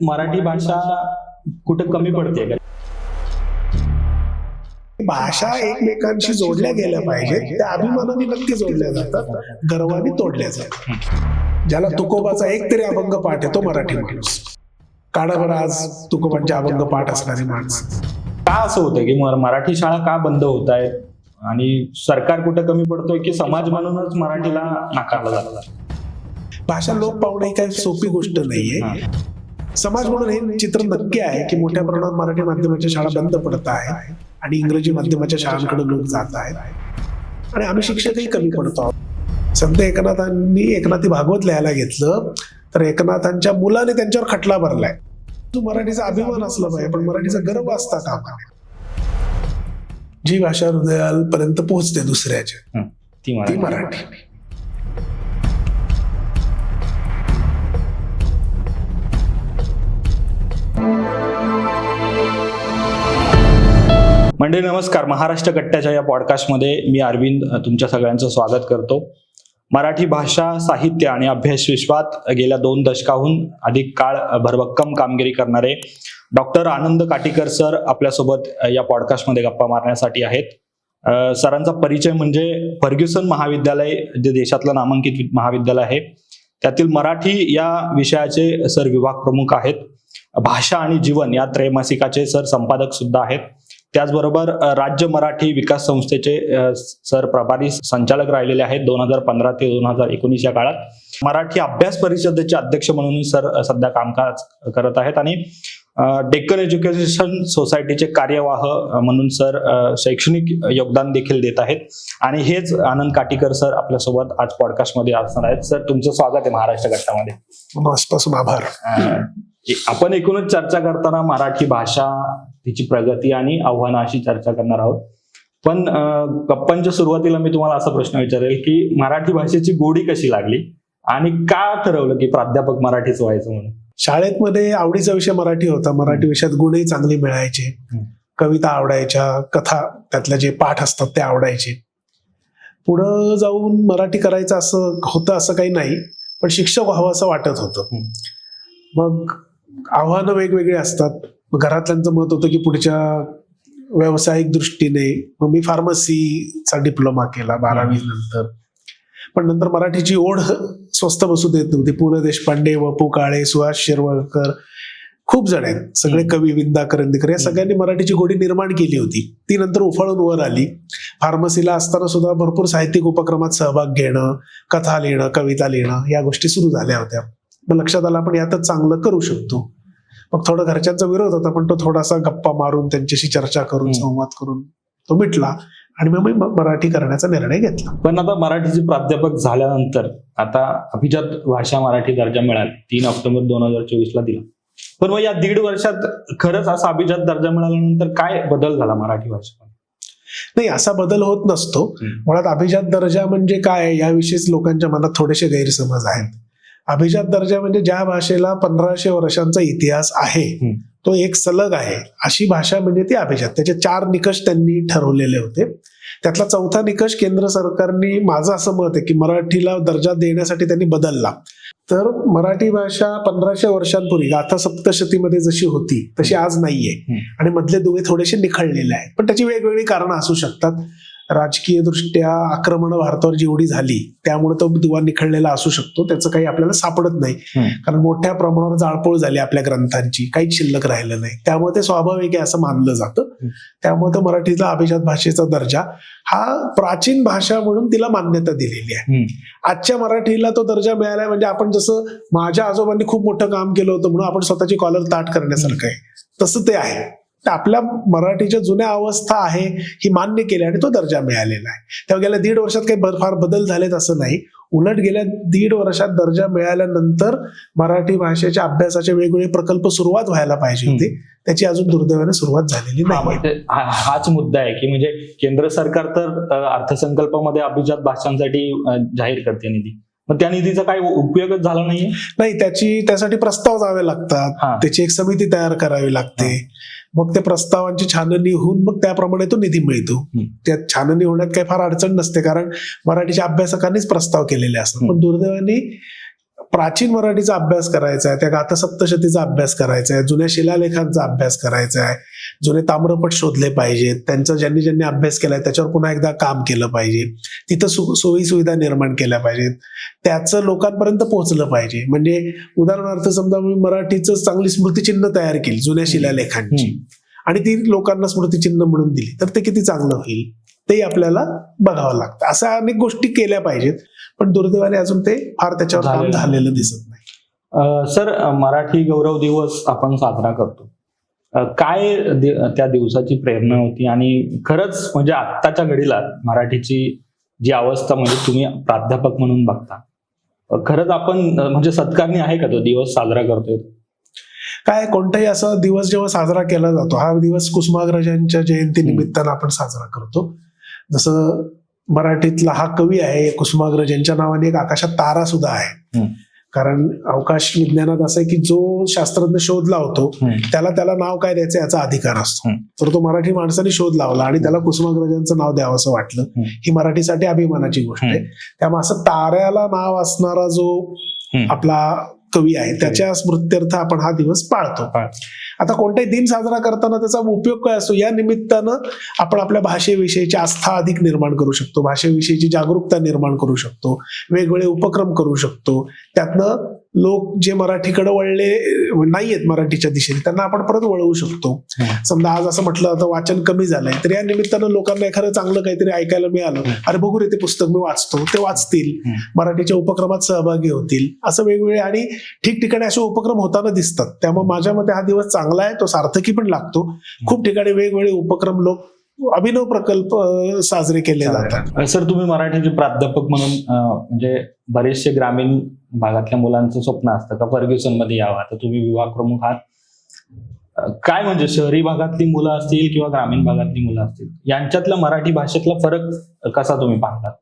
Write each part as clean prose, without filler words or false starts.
मराठी भाषा कुठं कमी पडते का? भाषा एकमेकांशी जोडल्या गेल्या पाहिजेत, त्या अभिमानाने नक्की जोडल्या जातात, गर्वाने तोडल्या जातात. ज्याला तुकोबाचा एक तरी अभंग पाठ आहे तो मराठी माणूस. काढा बरं आज तुकोबांचे अभंग पाठ असणारी माणसं. का असं होतं की मराठी शाळा का बंद होत आहेत आणि सरकार कुठं कमी पडतोय की समाज म्हणूनच मराठीला नाकारलं जातं? भाषा लोप पावणं ही काही सोपी गोष्ट नाहीये. समाज म्हणून हे चित्र नक्की आहे की मोठ्या प्रमाणात मराठी माध्यमाच्या शाळा बंद पडत आहेत आणि इंग्रजी माध्यमाच्या शाळांकडे लोक जात आहेत आणि आम्ही शिक्षकही कमी पडतो आहोत. सध्या एकनाथी भागवत लिहायला घेतलं तर एकनाथांच्या मुलाने त्यांच्यावर खटला भरलाय. तो मराठीचा अभिमान असला पाहिजे, पण मराठीचा गर्व असता कामा नये. जी भाषा हृदयापर्यंत पोहोचते दुसऱ्याच्या ती मराठी. मंडळी नमस्कार. महाराष्ट्र कट्ट्याच्या या पॉडकास्टमध्ये मी अरविंद तुमच्या सगळ्यांचं स्वागत करतो. मराठी भाषा साहित्य आणि अभ्यास विश्वात गेल्या 2 दशकाहून अधिक काळ भरभक्कम कामगिरी करणारे डॉक्टर आनंद काटीकर सर आपल्यासोबत या पॉडकास्टमध्ये गप्पा मारण्यासाठी आहेत. सरांचा परिचय म्हणजे फर्ग्युसन महाविद्यालय, जे देशातलं नामांकित महाविद्यालय आहे, त्यातील मराठी या विषयाचे सर विभाग प्रमुख आहेत. भाषा आणि जीवन या त्रैमासिकाचे सर संपादक सुद्धा आहेत. त्याचबरोबर राज्य मराठी विकास संस्थेचे सर प्रभारी संचालक राहिलेले आहेत 2015 ते 2019 या काळात. मराठी अभ्यास परिषदेचे अध्यक्ष म्हणून सर सध्या कामकाज करत आहेत आणि डेक्कन एज्युकेशन सोसायटीचे कार्यवाह म्हणून सर शैक्षणिक योगदान देखील देत आहेत. आणि हेच आनंद काटीकर सर आपल्यासोबत आज पॉडकास्टमध्ये असणार आहेत. सर, तुमचं स्वागत आहे महाराष्ट्र कट्टामध्ये. मनापासून आभार. आपण एकूणच चर्चा करताना मराठी भाषा, तिची प्रगती आणि आव्हानं अशी चर्चा करणार आहोत. पण गप्पांच्या सुरुवातीला मी तुम्हाला असा प्रश्न विचारेल की मराठी भाषेची गोडी कशी लागली आणि का ठरवलं की प्राध्यापक मराठीच व्हायचं म्हणून? शाळेत मध्ये आवडीचा विषय मराठी होता. मराठी विषयात गुणही चांगले मिळायचे, कविता आवडायच्या, कथा त्यातले जे पाठ असतात ते आवडायचे. पुढं जाऊन मराठी करायचं असं होतं असं काही नाही, पण शिक्षक व्हावं असं वाटत होतं. मग आव्हानं वेगवेगळी असतात. घरातल्यांचं मत होतं की पुढच्या व्यावसायिक दृष्टीने मग मी फार्मसीचा डिप्लोमा केला 12वी नंतर. पण नंतर मराठीची ओढ स्वस्त बसू देत नव्हती. पु ल देशपांडे, वपू काळे, सुहास शिरवळकर, खूप जण आहेत, सगळे कवी, विंदा करंदीकर, या सगळ्यांनी मराठीची गोडी निर्माण केली होती. ती नंतर उफाळून वर आली. फार्मसीला असताना सुद्धा भरपूर साहित्यिक उपक्रमात सहभाग घेणं, कथा लिहिणं, कविता लिहिणं, या गोष्टी सुरू झाल्या होत्या. मग लक्षात आलं आपण यातच चांगलं करू शकतो. मग थोडा घरच्यांचा विरोध होता, पण तो थोडासा गप्पा मारून त्यांच्याशी चर्चा करून संवाद करून तो मिटला आणि मग मी मराठी करण्याचा निर्णय घेतला. पण आता मराठीचे प्राध्यापक झाल्यानंतर आता अभिजात भाषा मराठी दर्जा मिळाला 3 ऑक्टोबर 2024 दिला. पण मग या 1.5 वर्षात खरंच असा अभिजात दर्जा मिळाल्यानंतर काय बदल झाला मराठी भाषेमध्ये? नाही, असा बदल होत नसतो. मुळात अभिजात दर्जा म्हणजे काय याविषयीच लोकांच्या मनात थोडेसे गैरसमज आहेत. अभिजात दर्जा म्हणजे ज्या भाषेला 1500 वर्षांचा इतिहास आहे, तो एक सलग आहे, अशी भाषा म्हणजे ती अभिजात. त्याचे 4 निकष त्यांनी ठरवलेले होते. त्यातला 4था निकष केंद्र सरकारने, माझं असं मत आहे की मराठीला दर्जा देण्यासाठी त्यांनी बदलला. तर मराठी भाषा 1500 वर्षांपूर्वी गाथा सप्तशतीमध्ये जशी होती तशी आज नाहीये आणि मधले दुवे थोडेसे निखळलेले आहेत. पण त्याची वेगवेगळी कारणं असू शकतात. राजकीय दृष्ट्या आक्रमण भारतावर जेवढी झाली त्यामुळे तो दुवा निखळलेला असू शकतो. त्याचं काही आपल्याला सापडत नाही, कारण मोठ्या प्रमाणावर जाळपोळ झाली आपल्या ग्रंथांची, काहीच शिल्लक राहिलं नाही. त्यामुळे ते स्वाभाविक आहे असं मानलं जातं. त्यामुळे तर मराठीला अभिजात भाषेचा दर्जा हा प्राचीन भाषा म्हणून तिला मान्यता दिलेली आहे. आजच्या मराठीला तो दर्जा मिळालाय म्हणजे आपण जसं माझ्या आजोबांनी खूप मोठं काम केलं होतं म्हणून आपण स्वतःची कॉलर ताट करण्यासारखं आहे, तसं ते आहे. आपल्या मराठीच्या जुन्या अवस्था आहे ही मान्य केली आणि तो दर्जा मिळालेला आहे. तेव्हा गेल्या 1.5 वर्षात काही फार बदल झालेत असं नाही. उलट गेल्या 1.5 वर्षात दर्जा मिळाल्यानंतर मराठी भाषेच्या अभ्यासाचे वेगवेगळे प्रकल्प सुरुवात व्हायला पाहिजे होते. त्याची अजून दुर्दैवाने सुरुवात झालेली नाही. हाच मुद्दा आहे की म्हणजे केंद्र सरकार तर अर्थसंकल्पामध्ये अभिजात भाषांसाठी जाहीर करते निधी, मग त्या निधीचा काही उपयोगच झाला नाहीये. नाही, त्यासाठी प्रस्ताव जावे लागतात, त्याची एक समिती तयार करावी लागते. मग त्या प्रस्तावांची छाननी होऊन मग त्याप्रमाणे तो निधी मिळतो. त्यात छाननी होण्यात काही फार अडचण नसते, कारण मराठीच्या अभ्यासकांनीच प्रस्ताव केलेले असतात. पण दुर्दैवाने प्राचीन मराठीचा अभ्यास करायचा आहे, त्या गाथा सप्तशतीचा अभ्यास करायचा आहे, जुन्या शिलालेखांचा अभ्यास करायचा आहे, जुने ताम्रपट शोधले पाहिजेत, त्यांचा ज्यांनी ज्यांनी अभ्यास केलाय त्याच्यावर पुन्हा एकदा काम केलं पाहिजे, तिथं सोयी सुविधा निर्माण केल्या पाहिजेत, त्याचं लोकांपर्यंत पोहोचलं पाहिजे. म्हणजे उदाहरणार्थ समजा मी मराठीचं चांगली स्मृतिचिन्ह तयार केली जुन्या शिलालेखांची आणि ती लोकांना स्मृतिचिन्ह म्हणून दिली तर ते किती चांगलं होईल ते आपल्याला बघावं लागतं. अशा अनेक गोष्टी केल्या पाहिजेत, पण दुर्दैवाने अजून ते फार त्याच्यावर काम झालेलं दिसत नाही. सर, मराठी गौरव दिवस आपण साजरा करतो. काय त्या दिवसाची प्रेरणा होती आणि खरंच म्हणजे आत्ताच्या घडीला मराठीची जी अवस्था म्हणजे तुम्ही प्राध्यापक म्हणून बघता, खरंच आपण म्हणजे सत्कारणी आहे का तो दिवस साजरा करतोय? काय कोणताही असा दिवस जेव्हा साजरा केला जातो, हा दिवस कुसुमाग्रजांच्या जयंती निमित्तानं आपण साजरा करतो. जसं मराठीतला हा कवी आहे कुसुमाग्रज, यांच्या नावाने एक आकाशात तारा सुद्धा आहे. कारण अवकाश विज्ञानात असं आहे की जो शास्त्रज्ञ शोध लावतो त्याला नाव काय द्यायचं याचा अधिकार असतो. तर तो मराठी माणसाने शोध लावला आणि त्याला कुसुमाग्रजांचं नाव द्यावं असं वाटलं. ही मराठीसाठी अभिमानाची गोष्ट आहे. त्यामुळे असं ताऱ्याला नाव असणारा जो आपला कवी आहे त्याच्या स्मृत्यर्थ आपण हा दिवस पाळतो. आता कोणताही दिन साजरा करताना त्याचा उपयोग काय असतो, या निमित्तानं आपण आपल्या भाषेविषयीची आस्था अधिक निर्माण करू शकतो, भाषेविषयीची जागरूकता निर्माण करू शकतो, वेगवेगळे उपक्रम करू शकतो. त्यातनं लोक जे मराठीकडे वळले नाहीयेत मराठीच्या दिशेने त्यांना आपण परत वळवू शकतो. समजा आज असं म्हटलं तर वाचन कमी झालंय, तर या निमित्तानं लोकांना एखादं चांगलं काहीतरी ऐकायला मिळालं, अरे बघू रे ते पुस्तक मी वाचतो, ते वाचतील, मराठीच्या उपक्रमात सहभागी होतील. असं वेगवेगळे आणि ठिकठिकाणी असे उपक्रम होताना दिसतात. त्यामुळे माझ्या मते हा दिवस चांगला आहे, तो सार्थकी पण लागतो. खूप ठिकाणी वेगवेगळे उपक्रम, लोक अभिनव प्रकल्प साजरे केले जातात. सर, तुम्ही मराठीचे प्राध्यापक म्हणून म्हणजे बरेचसे ग्रामीण भागातल्या मुलांचं स्वप्न असतं का फर्ग्युसन मध्ये यावं. आता तुम्ही विभाग प्रमुख आहात, काय म्हणजे शहरी भागातली मुलं असतील किंवा ग्रामीण भागातली मुलं असतील, यांच्यातला मराठी भाषेतला फरक कसा तुम्ही पाहतात?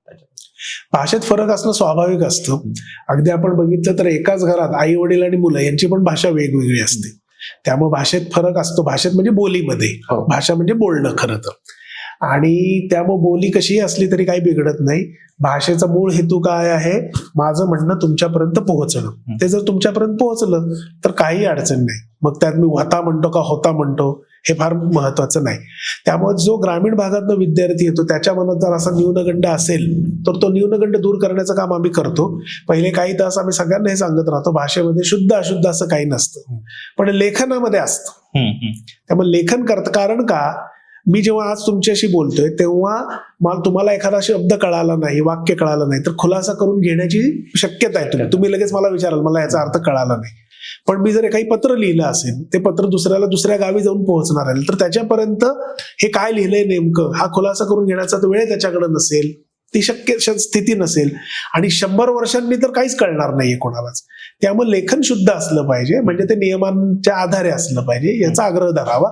भाषेत फरक असणं स्वाभाविक असतं. अगदी आपण बघितलं तर एकाच घरात आई वडील आणि मुलं यांची पण भाषा वेगवेगळी असते. त्यामुळे भाषेत फरक असतो. भाषेत म्हणजे बोलीमध्ये, भाषा म्हणजे बोलणं खरं तर. आणि त्यामुळे बोली कशीही असली तरी काही बिघडत नाही. भाषेचा मूळ हेतू काय आहे, माझं म्हणणं तुमच्यापर्यंत पोहोचणं. ते जर तुमच्यापर्यंत पोहोचलं तर काही अडचण नाही. मग त्यात मी होता म्हणतो का होता म्हणतो हे फार महत्वाचं नाही. त्यामुळे जो ग्रामीण भागातनं विद्यार्थी येतो त्याच्या मनात जर असा न्यूनगंड असेल तर तो न्यूनगंड दूर करण्याचं काम आम्ही करतो. पहिले काही तास आम्ही सगळ्यांना हे सांगत राहतो, भाषेमध्ये शुद्ध अशुद्ध असं काही नसतं, पण लेखनामध्ये असतं. त्यामुळे लेखन करतं. कारण का, मी जेव्हा आज तुमच्याशी बोलतोय तेव्हा मला तुम्हाला एखादा शब्द कळाला नाही, वाक्य कळालं नाही, तर खुलासा करून घेण्याची शक्यता आहे. तुम्ही लगेच मला विचाराल मला याचा अर्थ कळाला नाही. पण मी जर काही पत्र लिहिलं असेल, ते पत्र दुसऱ्याला दुसऱ्या गावी जाऊन पोहोचणार आहे, तर त्याच्यापर्यंत हे काय लिहिलंय नेमकं हा खुलासा करून घेण्याचा वेळ त्याच्याकडे नसेल, ती शक्य स्थिती नसेल, आणि 100 वर्षांनी तर काहीच कळणार नाहीये कोणालाच. त्यामुळे लेखन शुद्ध असलं पाहिजे, म्हणजे ते नियमांच्या आधारे असलं पाहिजे, याचा आग्रह धरावा.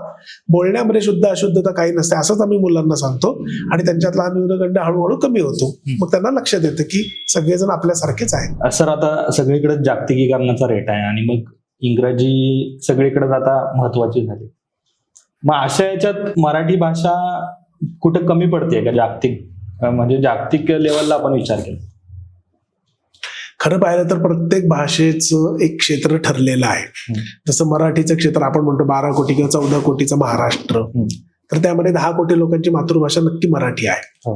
बोलण्यामध्ये शुद्ध अशुद्धता काही नसते असंच आम्ही मुलांना सांगतो, आणि त्यांच्यातला हा न्यूनगंड हळूहळू कमी होतो. मग त्यांना लक्षात येतं की सगळेजण आपल्यासारखेच आहेत. सर, आता सगळीकडे जागतिकीकरणाचा रेट आहे आणि मग इंग्रजी सगळीकडे आता महत्वाची झाली. मग अशा याच्यात मराठी भाषा कुठं कमी पडते का जागतिक लेवलला आपण विचार केला? खरं पाहिलं तर प्रत्येक भाषेचं एक क्षेत्र ठरलेलं आहे. जसं मराठीचं क्षेत्र आपण म्हणतो 12 कोटी किंवा 14 कोटीचा महाराष्ट्र, तर त्यामध्ये 10 कोटी लोकांची मातृभाषा नक्की मराठी आहे.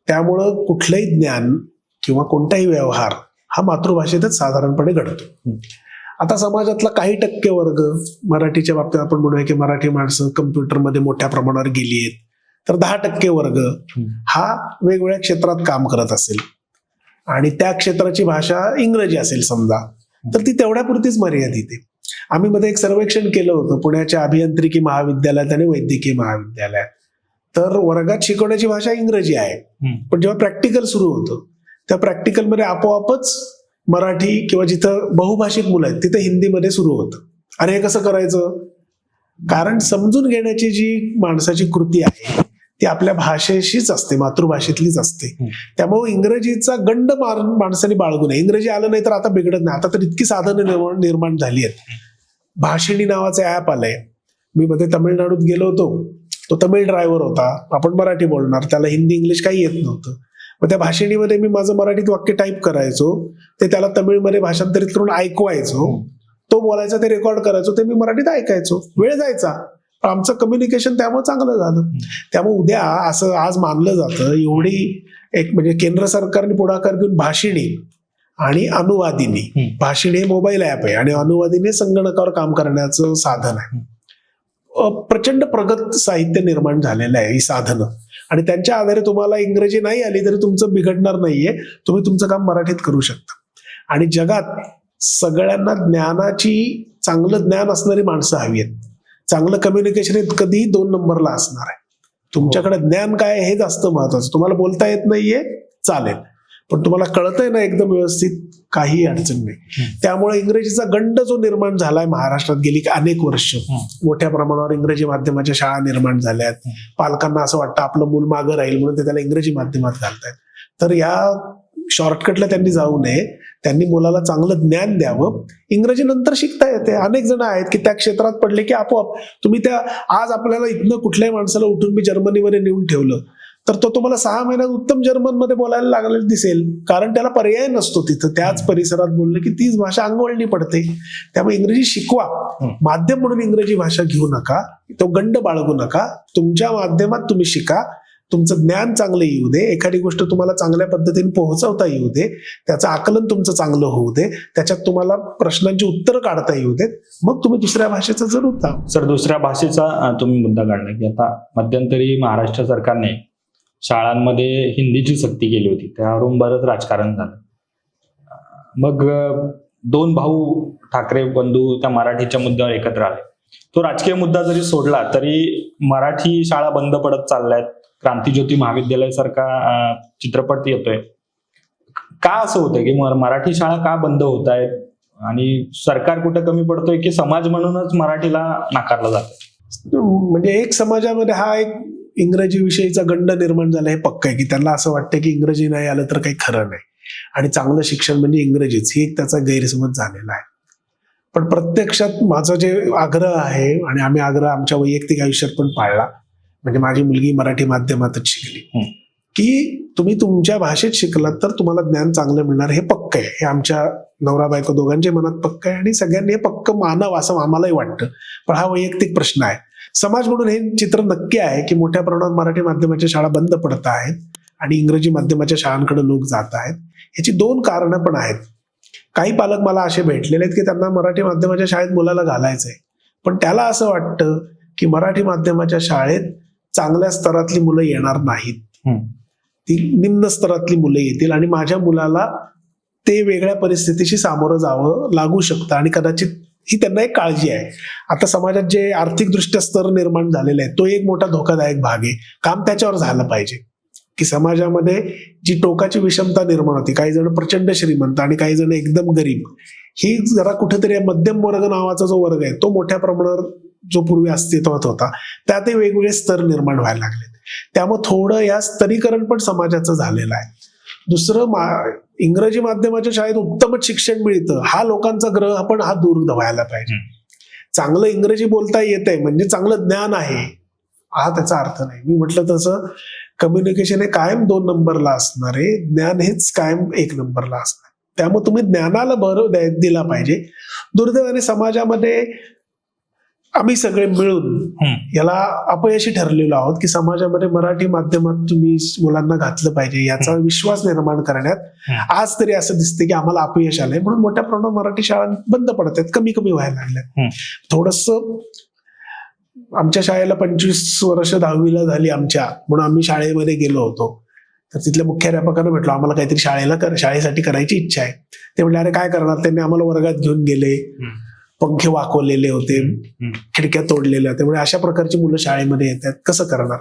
त्यामुळं कुठलंही ज्ञान किंवा कोणताही व्यवहार हा मातृभाषेतच साधारणपणे घडतो. आता समाजातला काही टक्के वर्ग, मराठीच्या बाबतीत आपण म्हणूया की मराठी माणसं कम्प्युटरमध्ये मोठ्या प्रमाणावर गेली आहेत, तर 10% वर्ग हा वेगवेगळ्या क्षेत्रात काम करत असेल आणि त्या क्षेत्राची भाषा इंग्रजी असेल समजा, तर ती तेवढ्यापुरतीच मर्यादित आहे. आम्ही मध्ये एक सर्वेक्षण केलं होतं पुण्याच्या अभियांत्रिकी महाविद्यालयात आणि वैद्यकीय महाविद्यालयात. तर वर्गात शिकवण्याची भाषा इंग्रजी आहे, पण जेव्हा प्रॅक्टिकल सुरू होतं त्या प्रॅक्टिकलमध्ये आपोआपच मराठी किंवा जिथं बहुभाषिक मुलं आहेत तिथं हिंदीमध्ये सुरू होतं. अरे हे कसं करायचं? कारण समजून घेण्याची जी माणसाची कृती आहे ती आपल्या भाषेशीच असते, मातृभाषेतलीच असते. त्यामुळे इंग्रजीचा गंड माणसाने बाळगू नये. इंग्रजी आलं नाही तर आता बिघडत नाही. आता तर इतकी साधनं निर्माण झाली आहेत. भाषिणी नावाचं ऍप आलंय. मी मध्ये तमिळनाडूत गेलो होतो, तो तमिळ ड्रायव्हर होता, आपण मराठी बोलणार, त्याला हिंदी इंग्लिश काही येत नव्हतं. मग त्या भाषिणीमध्ये मी माझं मराठीत वाक्य टाईप करायचो, ते त्याला तमिळमध्ये भाषांतरित करून ऐकवायचो, तो बोलायचा, ते रेकॉर्ड करायचो, ते मी मराठीत ऐकायचो. वेळ जायचा, पण आमचं कम्युनिकेशन त्यामुळे चांगलं झालं. त्यामुळे उद्या असं आज मानलं जातं, एवढी एक म्हणजे केंद्र सरकारने पुढाकार घेऊन भाषिणी आणि अनुवादिनी, भाषिणी हे मोबाईल ऍप आहे आणि अनुवादिनी संगणकावर काम करण्याचं साधन आहे. प्रचंड प्रगत साहित्य निर्माण झालेलं आहे ही साधनं, आणि त्यांच्या आधारे तुम्हाला इंग्रजी नाही आली तरी तुमचं बिघडणार नाहीये, तुम्ही तुमचं काम मराठीत करू शकता. आणि जगात सगळ्यांना ज्ञानाची, चांगलं ज्ञान असणारी माणसं हवी आहेत. चांगलं कम्युनिकेशन कधीही 2 नंबरला असणार आहे. तुमच्याकडे ज्ञान काय हे जास्त महत्वाचं. तुम्हाला बोलता येत नाहीये चालेल, पण तुम्हाला कळतंय ना एकदम व्यवस्थित, काही अडचण नाही. त्यामुळे इंग्रजीचा गंड जो निर्माण झालाय महाराष्ट्रात गेली अनेक वर्ष, मोठ्या प्रमाणावर इंग्रजी माध्यमाच्या शाळा निर्माण झाल्यात. पालकांना असं वाटतं आपलं मूल मागं राहील म्हणून ते त्याला इंग्रजी माध्यमात घालतायत. तर या शॉर्टकटला त्यांनी जाऊ नये, त्यांनी मुलाला चांगलं ज्ञान द्यावं. इंग्रजी नंतर शिकता येते. अनेक जण आहेत की त्या क्षेत्रात पडले की आपोआप तुम्ही त्या, आज आपल्याला इथनं कुठल्याही माणसाला उठून मी जर्मनीमध्ये नेऊन ठेवलं तर तो तुम्हाला 6 महिन्यात उत्तम जर्मनमध्ये बोलायला लागलेलं दिसेल, कारण त्याला पर्याय नसतो तिथं. त्याच परिसरात बोललं की तीच भाषा अंगवळणी पडते. त्यामुळे इंग्रजी शिकवा, माध्यम म्हणून इंग्रजी भाषा घेऊ नका, तो गंड बाळगू नका. तुमच्या माध्यमात तुम्ही शिका, तुमचं ज्ञान चांगलं येऊ दे, एखादी गोष्ट तुम्हाला चांगल्या पद्धतीने पोहोचवता येऊ दे, त्याचं आकलन तुमचं चांगलं होऊ दे, त्याच्यात तुम्हाला प्रश्नांची उत्तरं काढता येऊ देत, मग तुम्ही दुसऱ्या भाषेचा जरूर जा. सर, दुसऱ्या भाषेचा तुम्ही मुद्दा काढला की आता मध्यंतरी महाराष्ट्र सरकारने शाळांमध्ये हिंदीची सक्ती केली होती, त्यावरून बरंच राजकारण झालं. मग 2 भाऊ ठाकरे बंधू त्या मराठीच्या मुद्द्यावर एकत्र आले. तो राजकीय मुद्दा जरी सोडला तरी मराठी शाळा बंद पडत चालल्यात. क्रांतीज्योती महाविद्यालय सारखा चित्रपट येतोय. का असं होतंय की मराठी शाळा का बंद होत आहेत, आणि सरकार कुठे कमी पडतोय की समाज म्हणूनच मराठीला नाकारलं जातं? म्हणजे एक समाजामध्ये हा एक इंग्रजी विषयीचा गंड निर्माण झाला हे पक्क आहे, की त्यांना असं वाटतं की इंग्रजी नाही आलं तर काही खरं नाही आणि चांगलं शिक्षण म्हणजे इंग्रजीच, ही एक त्याचा गैरसमज झालेला आहे. पण प्रत्यक्षात माझा जे आग्रह आहे, आणि आम्ही आग्रह आमच्या वैयक्तिक आयुष्यात पण पाळला, म्हणजे माझी मुलगी मराठी माध्यमातच शिकली, की तुम्ही तुमच्या भाषेत शिकलात तर तुम्हाला ज्ञान चांगलं मिळणार हे पक्क आहे. हे आमच्या नवरा बायको दोघांच्या मनात पक्क आहे आणि सगळ्यांनी हे पक्क मानावं असं आम्हालाही वाटतं. पण हा वैयक्तिक प्रश्न आहे. समाज म्हणून हे चित्र नक्की आहे की मोठ्या प्रमाणात मराठी माध्यमाच्या शाळा बंद पडत आहेत आणि इंग्रजी माध्यमाच्या शाळांकडे लोक जात आहेत. याची 2 कारणं पण आहेत. काही पालक मला असे भेटलेले आहेत की त्यांना मराठी माध्यमाच्या शाळेत मुलाला घालायचंय, पण त्याला असं वाटतं की मराठी माध्यमाच्या शाळेत चांगल्या स्तरातली मुलं येणार नाहीत, ती निम्न स्तरातली मुलं येतील आणि माझ्या मुलाला ते वेगळ्या परिस्थितीशी सामोरं जावं लागू शकतं, आणि कदाचित ही त्यांना एक काळजी आहे. आता समाजात जे आर्थिकदृष्ट्या स्तर निर्माण झालेला आहे तो एक मोठा धोकादायक भाग आहे. काम त्याच्यावर झालं पाहिजे की समाजामध्ये जी टोकाची विषमता निर्माण होती, काही जण प्रचंड श्रीमंत आणि काही जण एकदम गरीब, ही जरा कुठेतरी मध्यम वर्ग नावाचा जो वर्ग आहे तो मोठ्या प्रमाणावर जो पूर्वी अस्तित्वात होता त्यातही वेगवेगळे स्तर निर्माण व्हायला लागले. त्यामुळे थोडं या स्तरीकरण पण समाजाचं झालेलं आहे. दुसरं, इंग्रजी माध्यमाच्या शाळेत उत्तमच शिक्षण मिळतं हा लोकांचा ग्रह पण हा दूर व्हायला पाहिजे. चांगलं इंग्रजी बोलता येत आहे म्हणजे चांगलं ज्ञान आहे हा त्याचा अर्थ नाही. मी म्हटलं तसं कम्युनिकेशन हे कायम 2 नंबरला असणार आहे, ज्ञान हेच कायम 1 नंबरला असणार. त्यामुळे तुम्ही ज्ञानाला भर दिला पाहिजे. दुर्दैवाने समाजामध्ये आम्ही सगळे मिळून याला अपयशी ठरलेलो आहोत की समाजामध्ये मराठी माध्यमात तुम्ही मुलांना घातलं पाहिजे याचा विश्वास निर्माण करण्यात आज तरी असं दिसतं की आम्हाला अपयश आलंय, म्हणून मोठ्या प्रमाणात मराठी शाळा बंद पडत आहेत, कमी व्हायला लागल्यात. थोडंसं आमच्या शाळेला 25 वर्ष 10वीला झाली आमच्या, म्हणून आम्ही शाळेमध्ये गेलो होतो. तर तिथल्या मुख्याध्यापकांना भेटलो, आम्हाला काहीतरी शाळेसाठी करायची इच्छा आहे. ते म्हटले अरे काय करणार, त्यांनी आम्हाला वर्गात घेऊन गेले, पंखे वाकवलेले होते, खिडक्या तोडलेल्या, त्यामुळे अशा प्रकारची मुलं शाळेमध्ये येतात, कसं करणार.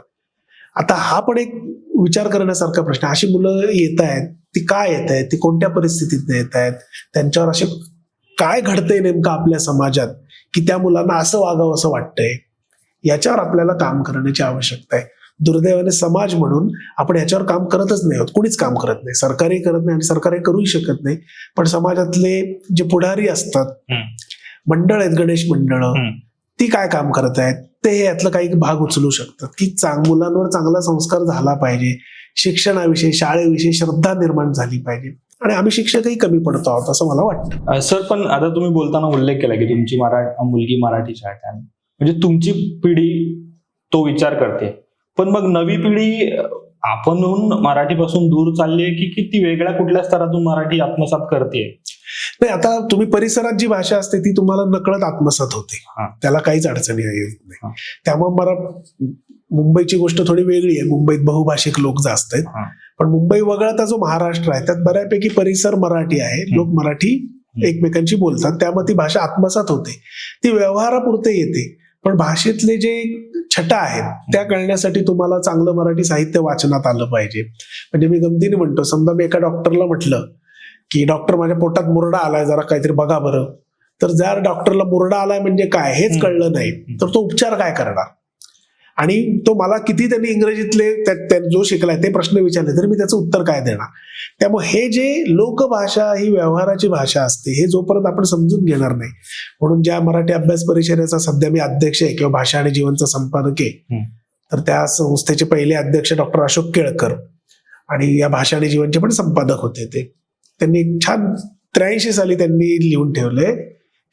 आता हा पण एक विचार करण्यासारखा प्रश्न. अशी मुलं येत आहेत ती काय येत आहेत, ती कोणत्या परिस्थितीत येत आहेत, त्यांच्यावर असे काय घडतंय नेमकं आपल्या समाजात की त्या मुलांना असं वागावं असं वाटतंय, याच्यावर आपल्याला काम करण्याची आवश्यकता आहे. दुर्दैवाने समाज म्हणून आपण याच्यावर काम करतच नाही आहोत, कुणीच काम करत नाही, सरकारही करत नाही आणि सरकार हे करूही शकत नाही. पण समाजातले जे पुढारी असतात, मंडळ आहेत, गणेश मंडळ, ती काय काम करत आहेत ते यातलं काही भाग उचलू शकतात की मुलांवर चांगला संस्कार झाला पाहिजे, शिक्षणाविषयी, शाळेविषयी श्रद्धा निर्माण झाली पाहिजे. आणि आम्ही शिक्षकही कमी पडतो आहोत असं मला वाटतं. सर, पण आता तुम्ही बोलताना उल्लेख केला की तुमची मुलगी मराठी शाळेत आहे, म्हणजे तुमची पिढी तो विचार करते, पण मग नवी पिढी आपणहून मराठीपासून दूर चालली आहे की ती वेगळ्या कुठल्या स्तरातून मराठी आत्मसात करते? नाही, आता तुम्ही परिसरात जी भाषा असते ती तुम्हाला नकळत आत्मसात होते, त्याला काहीच अडचणी येत नाही. त्यामुळे मला मुंबईची गोष्ट थोडी वेगळी आहे. मुंबईत बहुभाषिक लोक जास्त आहेत, पण मुंबई वगळता जो महाराष्ट्र आहे त्यात बऱ्यापैकी परिसर मराठी आहे. लोक मराठी एकमेकांशी बोलतात, त्यामुळे ती भाषा आत्मसात होते. ती व्यवहारापुरते येते, पण भाषेतले जे छटा आहेत त्या कळण्यासाठी तुम्हाला चांगलं मराठी साहित्य वाचनात आलं पाहिजे. म्हणजे मी गमतीने म्हणतो, समजा मी एका डॉक्टरला म्हटलं की डॉक्टर माझ्या पोटात मुरडा आलाय, जरा काहीतरी बघा बरं, तर जर डॉक्टरला मुरडा आलाय म्हणजे काय हेच कळलं नाही तर तो उपचार काय करणार? आणि तो मला किती त्यांनी इंग्रजीतले जो शिकलाय ते प्रश्न विचारले तरी मी त्याचं उत्तर काय देणार? त्यामुळे हे जे लोकभाषा ही व्यवहाराची भाषा असते हे जोपर्यंत आपण समजून घेणार नाही, म्हणून ज्या मराठी अभ्यास परिषदेचा सध्या मी अध्यक्ष आहे किंवा भाषा आणि जीवनचा संपादक आहे, तर त्या संस्थेचे पहिले अध्यक्ष डॉक्टर अशोक केळकर आणि या भाषा आणि जीवनचे पण संपादक होते. त्यांनी छान 83 साली त्यांनी लिहून ठेवले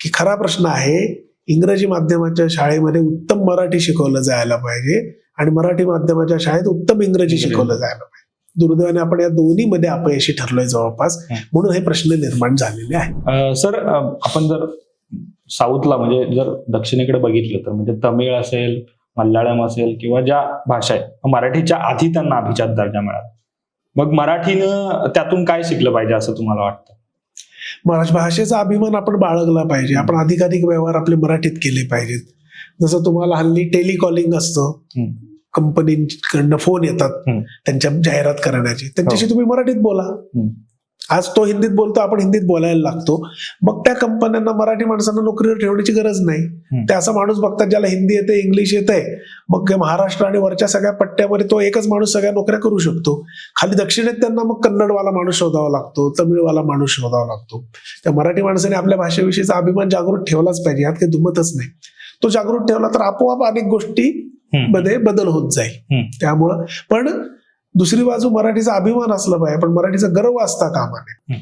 की खरा प्रश्न आहे, इंग्रजी माध्यमाच्या शाळेमध्ये उत्तम मराठी शिकवलं जायला पाहिजे आणि मराठी माध्यमाच्या शाळेत उत्तम इंग्रजी शिकवलं जायला पाहिजे. दुर्दैवाने आपण या दोन्ही मध्ये अपयशी ठरलोय जवळपास, म्हणून हे प्रश्न निर्माण झालेले आहेत. सर, आपण जर साऊथला म्हणजे जर दक्षिणेकडे बघितलं तर म्हणजे तमिळ असेल, मल्याळम असेल किंवा ज्या भाषा आहेत मराठीच्या आधी त्यांना अभिजात दर्जा मिळाला, मग मराठीनं त्यातून काय शिकलं पाहिजे असं तुम्हाला वाटतं? मराठी भाषेचा अभिमान आपण बाळगला पाहिजे. आपण अधिकाधिक व्यवहार आपले मराठीत केले पाहिजेत. जसं तुम्हाला हल्ली टेलिकॉलिंग असतं, कंपनीकडनं फोन येतात त्यांच्या जाहिरात करण्याची, त्यांच्याशी तुम्ही मराठीत बोला. आज तो हिंदीत बोलतो, आपण हिंदीत बोलायला लागतो. मग त्या कंपन्यांना मराठी माणसांना नोकरीवर ठेवण्याची गरज नाही. ते असा माणूस बघतात ज्याला हिंदी येते, इंग्लिश येते, मग महाराष्ट्र आणि वरच्या सगळ्या पट्ट्यामध्ये तो एकच माणूस सगळ्या नोकऱ्या करू शकतो. खाली दक्षिणेत त्यांना मग कन्नडवाला माणूस शोधावा लागतो, तमिळवाला माणूस शोधावा लागतो. त्या मराठी माणसाने आपल्या भाषेविषयीचा अभिमान जागृत ठेवलाच पाहिजे, यात काही दुमतच नाही. तो जागृत ठेवला तर आपोआप अनेक गोष्टी मध्ये बदल होत जाईल. त्यामुळं पण दुसरी बाजू मराठीचा अभिमान असला पाहिजे, पण मराठीचा गर्व असता कामा नये.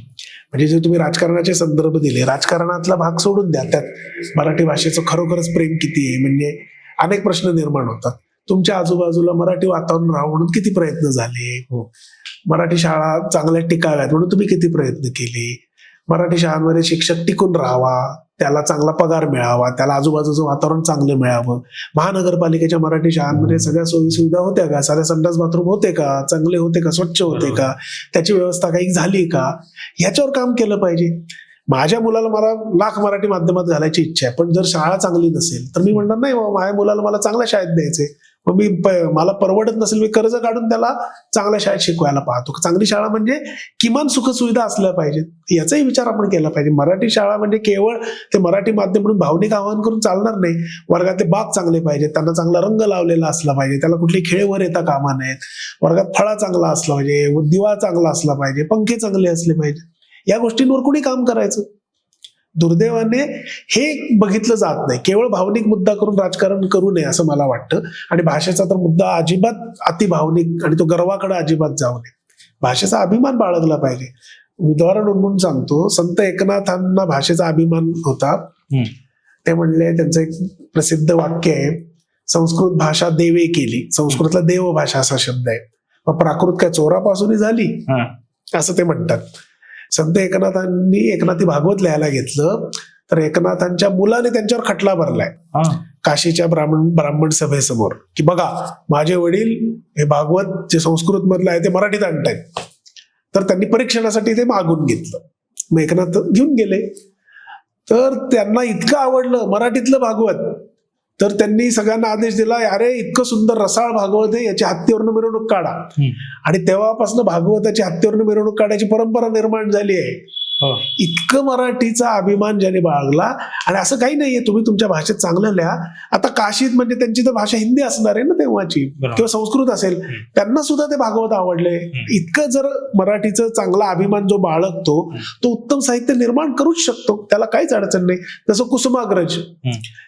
म्हणजे जे तुम्ही राजकारणाचे संदर्भ दिले, राजकारणातला भाग सोडून द्या, त्यात मराठी भाषेचं खरोखरच प्रेम किती आहे, म्हणजे अनेक प्रश्न निर्माण होतात. तुमच्या आजूबाजूला मराठी वातावरण राहावं म्हणून किती प्रयत्न झाले, मराठी शाळा चांगल्या टिकाव्यात म्हणून तुम्ही किती प्रयत्न केले, मराठी शाळांमध्ये शिक्षक टिकून राहावा, त्याला चांगला पगार मिळावा, त्याला आजूबाजूचं वातावरण चांगलं मिळावं. महानगरपालिकेच्या मराठी शाळांमध्ये सगळ्या सोयी सुविधा होत्या का? साध्या संडास बाथरूम होते का? चांगले होते का? स्वच्छ होते का? त्याची व्यवस्था काही झाली का? ह्याच्यावर काम केलं पाहिजे. माझ्या मुलाला मला लाख मराठी माध्यमात घालायची इच्छा आहे, पण जर शाळा चांगली नसेल तर मी म्हणणार नाही बाबा माझ्या मुलाला मला चांगल्या शाळेत द्यायचंय. मग मला परवडत नसेल, मी कर्ज काढून त्याला चांगल्या शाळेत शिकवायला पाहतो. चांगली शाळा म्हणजे किमान सुखसुविधा असल्या पाहिजेत, याचाही विचार आपण केला पाहिजे. मराठी शाळा म्हणजे केवळ ते मराठी माध्यम म्हणून भावनिक आवाहन करून चालणार नाही. वर्गातले बाग चांगले पाहिजेत, त्यांना चांगला रंग लावलेला असला पाहिजे, त्याला कुठली खेळवर येता कामा नयेत, वर्गात फळा चांगला असला पाहिजे, दिवा चांगला असला पाहिजे, पंखे चांगले असले पाहिजे. या गोष्टींवर कोणी काम करायचं? दुर्दैवाने हे बघितलं जात नाही. केवळ भावनिक मुद्दा करून राजकारण करू नये असं मला वाटतं. आणि भाषेचा तर मुद्दा अजिबात अतिभावनिक आणि तो गर्वाकडे अजिबात जाऊ नये. भाषेचा अभिमान बाळगला पाहिजे. उदाहरण म्हणून सांगतो, संत एकनाथांना भाषेचा अभिमान होता. ते म्हणले, त्यांचं एक प्रसिद्ध वाक्य आहे, संस्कृत भाषा देवे केली. संस्कृतला देव भाषा असा शब्द आहे. मग प्राकृत काय चोरापासूनही झाली असं ते म्हणतात. संत एकनाथांनी एकनाथी भागवत लिहायला घेतलं तर एकनाथांच्या मुलाने त्यांच्यावर खटला भरलाय काशीच्या ब्राह्मण सभेसमोर की बघा माझे वडील हे भागवत जे संस्कृत मधलं आहे ते मराठीत आणतायत. तर त्यांनी परीक्षणासाठी ते मागून घेतलं. मग एकनाथ घेऊन गेले. तर त्यांना इतकं आवडलं मराठीतलं भागवत, तर त्यांनी सगळ्यांना आदेश दिला, अरे इतकं सुंदर रसाळ भागवत आहे, याची हत्तीवरनं मिरवणूक काढा. आणि तेव्हापासून भागवताची हत्तीवरनं मिरवणूक काढायची परंपरा निर्माण झाली आहे. इतकं मराठीचा अभिमान ज्याने बाळगला. आणि असं काही नाहीये, तुम्ही तुमच्या भाषेत चांगलं लिहा. आता काशीत म्हणजे त्यांची तर भाषा हिंदी असणार आहे ना तेव्हाची, किंवा संस्कृत असेल, त्यांना सुद्धा ते भागवत आवडले. इतकं जर मराठीचं चांगला अभिमान जो बाळगतो तो उत्तम साहित्य निर्माण करूच शकतो, त्याला काहीच अडचण नाही. जसं कुसुमाग्रज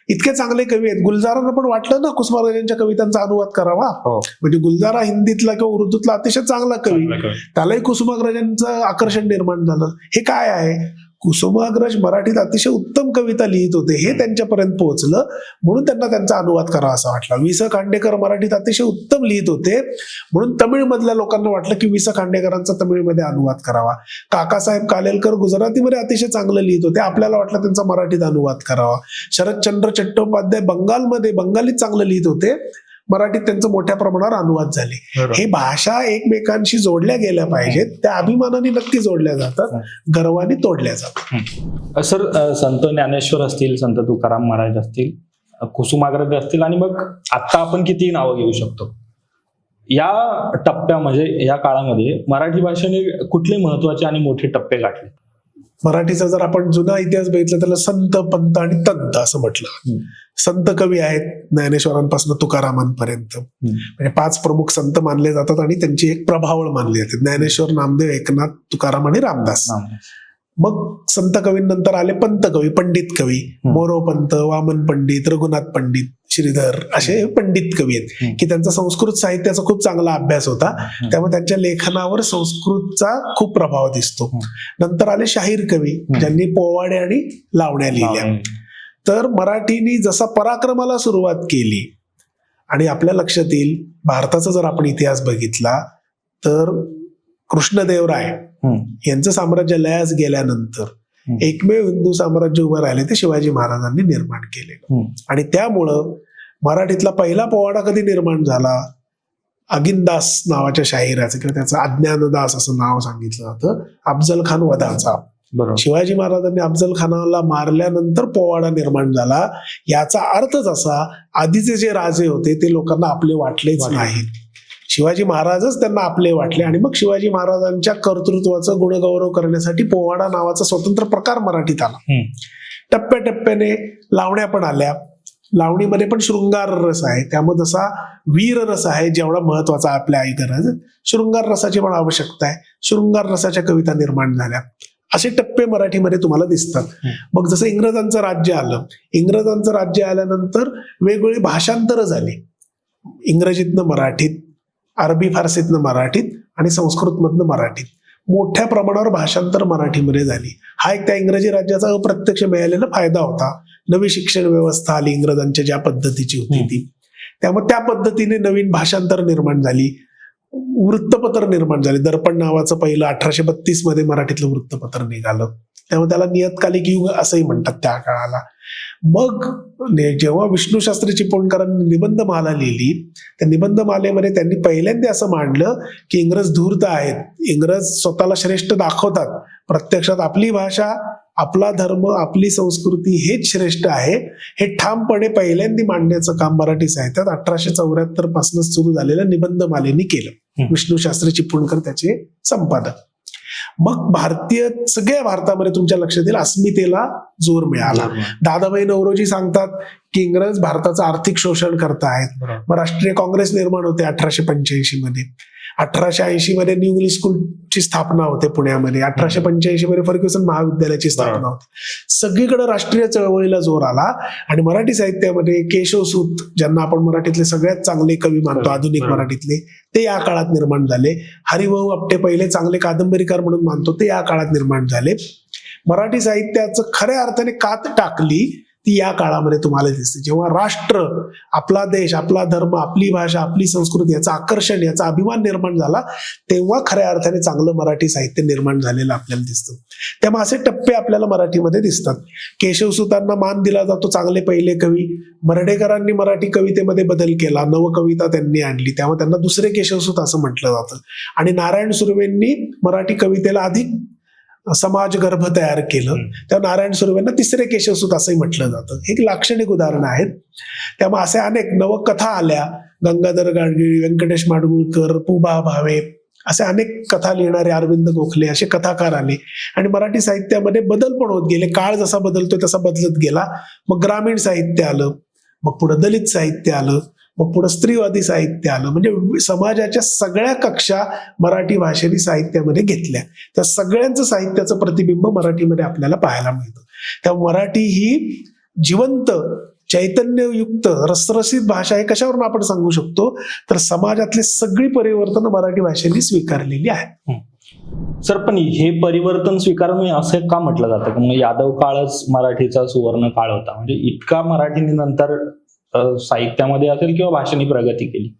इतके चांगले कवी आहेत. गुलजारांना पण वाटलं ना कुसुमाग्रजांच्या कवितांचा अनुवाद करावा. हो. म्हणजे गुलजारा हिंदीतला किंवा उर्दूतला अतिशय चांगला कवी, त्यालाही कुसुमाग्रजांचं आकर्षण निर्माण झालं. हे काय आहे, कुसुमाग्रज मराठीत अतिशय उत्तम कविता लिहित होते हे त्यांच्यापर्यंत पोहोचलं, म्हणून त्यांना त्यांचा अनुवाद करावा असा वाटला. वि स खांडेकर मराठीत अतिशय उत्तम लिहित होते, म्हणून तमिळमधल्या लोकांना वाटलं की वि स खांडेकरांचा तमिळमध्ये अनुवाद करावा. काकासाहेब कालेलकर गुजरातीमध्ये अतिशय चांगलं लिहित होते, आपल्याला वाटलं त्यांचा मराठीत अनुवाद करावा. शरदचंद्र चट्टोपाध्याय बंगालीत चांगलं लिहित होते, मराठीत त्यांचं मोठ्या प्रमाणावर अनुवाद झाले. हे भाषा एकमेकांशी जोडल्या गेल्या पाहिजेत, त्या अभिमानाने नक्की जोडल्या जातात, गर्वाने तोडल्या जातात. सर, संत ज्ञानेश्वर असतील, संत तुकाराम महाराज असतील, कुसुमाग्रज असतील, आणि मग आता आपण किती नावं घेऊ शकतो, या टप्प्या म्हणजे या काळामध्ये मराठी भाषेने कुठले महत्वाचे आणि मोठे टप्पे गाठले? मराठीचा जर आपण जुना इतिहास बघितला त्याला संत, पंत आणि तंत असं म्हटलं. संत कवी आहेत ज्ञानेश्वरांपासून तुकारामांपर्यंत, म्हणजे 5 प्रमुख संत मानले जातात आणि त्यांची एक प्रभावळ मानली जाते. ज्ञानेश्वर, नामदेव, एकनाथ, तुकाराम आणि रामदास. मग संत कवींनंतर आले पंत कवी, पंडित कवी, मोरोपंत, वामन पंडित, रघुनाथ पंडित, श्रीधर, असे पंडित कवी आहेत की त्यांचा संस्कृत साहित्याचा खूप चांगला अभ्यास होता, त्यामुळे त्यांच्या लेखनावर संस्कृतचा खूप प्रभाव दिसतो. नंतर आले शाहीर कवी, ज्यांनी पोवाडे आणि लावण्या लिहिल्या. तर मराठीने जसा पराक्रमाला सुरुवात केली, आणि आपल्या लक्षात येईल भारताचा जर आपण इतिहास बघितला तर कृष्णदेवराय यांचं साम्राज्य लयास गेल्यानंतर एकमेव हिंदू साम्राज्य उभं राहिले ते शिवाजी महाराजांनी निर्माण केलेलं. आणि त्यामुळं मराठीतला पहिला पोवाडा कधी निर्माण झाला, अगिनदास नावाच्या शाहिराचं किंवा त्याचं अज्ञानदास असं नाव सांगितलं जातं, अफजल खान वधाचा. शिवाजी महाराजांनी अफजल खानाला मारल्यानंतर पोवाडा निर्माण झाला. याचा अर्थच असा, आधीचे जे राजे होते ते लोकांना आपले वाटलेच नाहीत, शिवाजी महाराजच त्यांना आपले वाटले. आणि मग शिवाजी महाराजांच्या कर्तृत्वाचं गुणगौरव करण्यासाठी पोवाडा नावाचा स्वतंत्र प्रकार मराठीत आला. टप्प्याटप्प्याने लावण्या पण आल्या. लावणीमध्ये पण शृंगार रस आहे, त्यामध्ये जसा वीर रस आहे जेवढा महत्वाचा आपल्या आई गरज, शृंगार रसाची पण आवश्यकता आहे. शृंगार रसाच्या कविता निर्माण झाल्या. असे टप्पे मराठीमध्ये तुम्हाला दिसतात. मग जसं इंग्रजांचं राज्य आलं, इंग्रजांचं राज्य आल्यानंतर वेगवेगळी भाषांतरं झाली, इंग्रजीतनं मराठीत, अरबी फारसीतनं मराठीत आणि संस्कृतमधनं मराठीत. मोठ्या प्रमाणावर भाषांतर मराठीमध्ये झाली. हा एक त्या इंग्रजी राज्याचा अप्रत्यक्ष मिळालेला फायदा होता. नवी शिक्षण व्यवस्था आली इंग्रजांच्या ज्या पद्धतीची होती ती, त्यामुळे त्या पद्धतीने नवीन भाषांतर निर्माण झाली. वृत्तपत्र निर्माण झाले. दर्पण नावाचं पहिलं 1832 मध्ये मराठीतलं वृत्तपत्र निघालं, त्यामुळे त्याला नियतकालिक युग असंही म्हणतात त्या काळाला. मग जेव्हा विष्णू शास्त्री चिपळूणकरांनी निबंधमाला लिहिली, त्या निबंधमालेमध्ये त्यांनी पहिल्यांदा असं मांडलं की इंग्रज धूर्त आहेत, इंग्रज स्वतःला श्रेष्ठ दाखवतात, प्रत्यक्षात आपली भाषा, आपला धर्म, आपली संस्कृती हेच श्रेष्ठ आहे, हे ठामपणे पहिल्यांदा मांडण्याचं काम मराठी साहित्यात 1874 पासूनच सुरू झालेल्या निबंधमालेने केलं. विष्णू शास्त्री चिपळूणकर त्याचे संपादक. मग सगळ्या भारतामध्ये तुमच्या लक्षात येईल अस्मितेला जोर मिळाला. दादाभाई नौरोजी सांगतात की इंग्रज भारताचं आर्थिक शोषण करतायत. मग राष्ट्रीय काँग्रेस निर्माण होते 1885 मध्ये. 1880 मध्ये न्यू इंग्लिश स्कूलची स्थापना होते पुण्यामध्ये. 1885 मध्ये फर्ग्युसन महाविद्यालयाची स्थापना होते. सगळीकडे राष्ट्रीय चळवळीला जोर आला. आणि मराठी साहित्यामध्ये केशवसूत, ज्यांना आपण मराठीतले सगळ्यात चांगले कवी मानतो आधुनिक मराठीतले, ते या काळात निर्माण झाले. हरिभाऊ आपटे पहिले चांगले कादंबरीकार म्हणून मानतो, ते या काळात निर्माण झाले. मराठी साहित्याचं खऱ्या अर्थाने कात टाकली ती या काळामध्ये तुम्हाला दिसते, जेव्हा राष्ट्र, आपला देश, आपला धर्म, आपली भाषा, आपली संस्कृती याचं आकर्षण, याचा अभिमान निर्माण झाला, तेव्हा खऱ्या अर्थाने चांगलं मराठी साहित्य निर्माण झालेलं आपल्याला दिसतं. त्यामुळे असे टप्पे आपल्याला मराठीमध्ये दिसतात. केशवसुतांना मान दिला जातो, चांगले पहिले कवी. मर्ढेकरांनी मराठी कवितेमध्ये बदल केला, नवकविता त्यांनी आणली, त्यामुळे त्यांना दुसरे केशवसूत असं म्हटलं जातं. आणि नारायण सुर्वेंनी मराठी कवितेला अधिक समाजगर्भ तयार केलं, तेव्हा नारायण सुर्वेंना तिसरे केशवसूत असंही म्हटलं जातं. हे एक लाक्षणिक उदाहरण आहेत. त्यामुळे असे अनेक नवकथा आल्या. गंगाधर गाडगीळ, व्यंकटेश माडगुळकर, पुबा भावे, असे अनेक कथा लिहिणारे अरविंद गोखले असे कथाकार आले. आणि मराठी साहित्यामध्ये बदल पण होत गेले. काळ जसा बदलतोय तसा बदलत गेला. मग ग्रामीण साहित्य आलं, मग पुढे दलित साहित्य आलं, मग पुढे स्त्रीवादी साहित्य आलं. म्हणजे समाजाच्या सगळ्या कक्षा मराठी भाषेने साहित्यामध्ये घेतल्या. त्या सगळ्यांचं साहित्याचं प्रतिबिंब मराठीमध्ये आपल्याला पाहायला मिळतं. त्या मराठी ही जिवंत चैतन्ययुक्त रसरशीत भाषा आहे कशावरून आपण सांगू शकतो, तर समाजातली सगळी परिवर्तन मराठी भाषेने स्वीकारलेली आहेत. सर, पण हे परिवर्तन स्वीकारणं असं का म्हटलं जातं की मग यादव काळच मराठीचा सुवर्ण काळ होता? म्हणजे इतका मराठीने नंतर साहित्यामध्ये असेल किंवा भाषेने प्रगती केली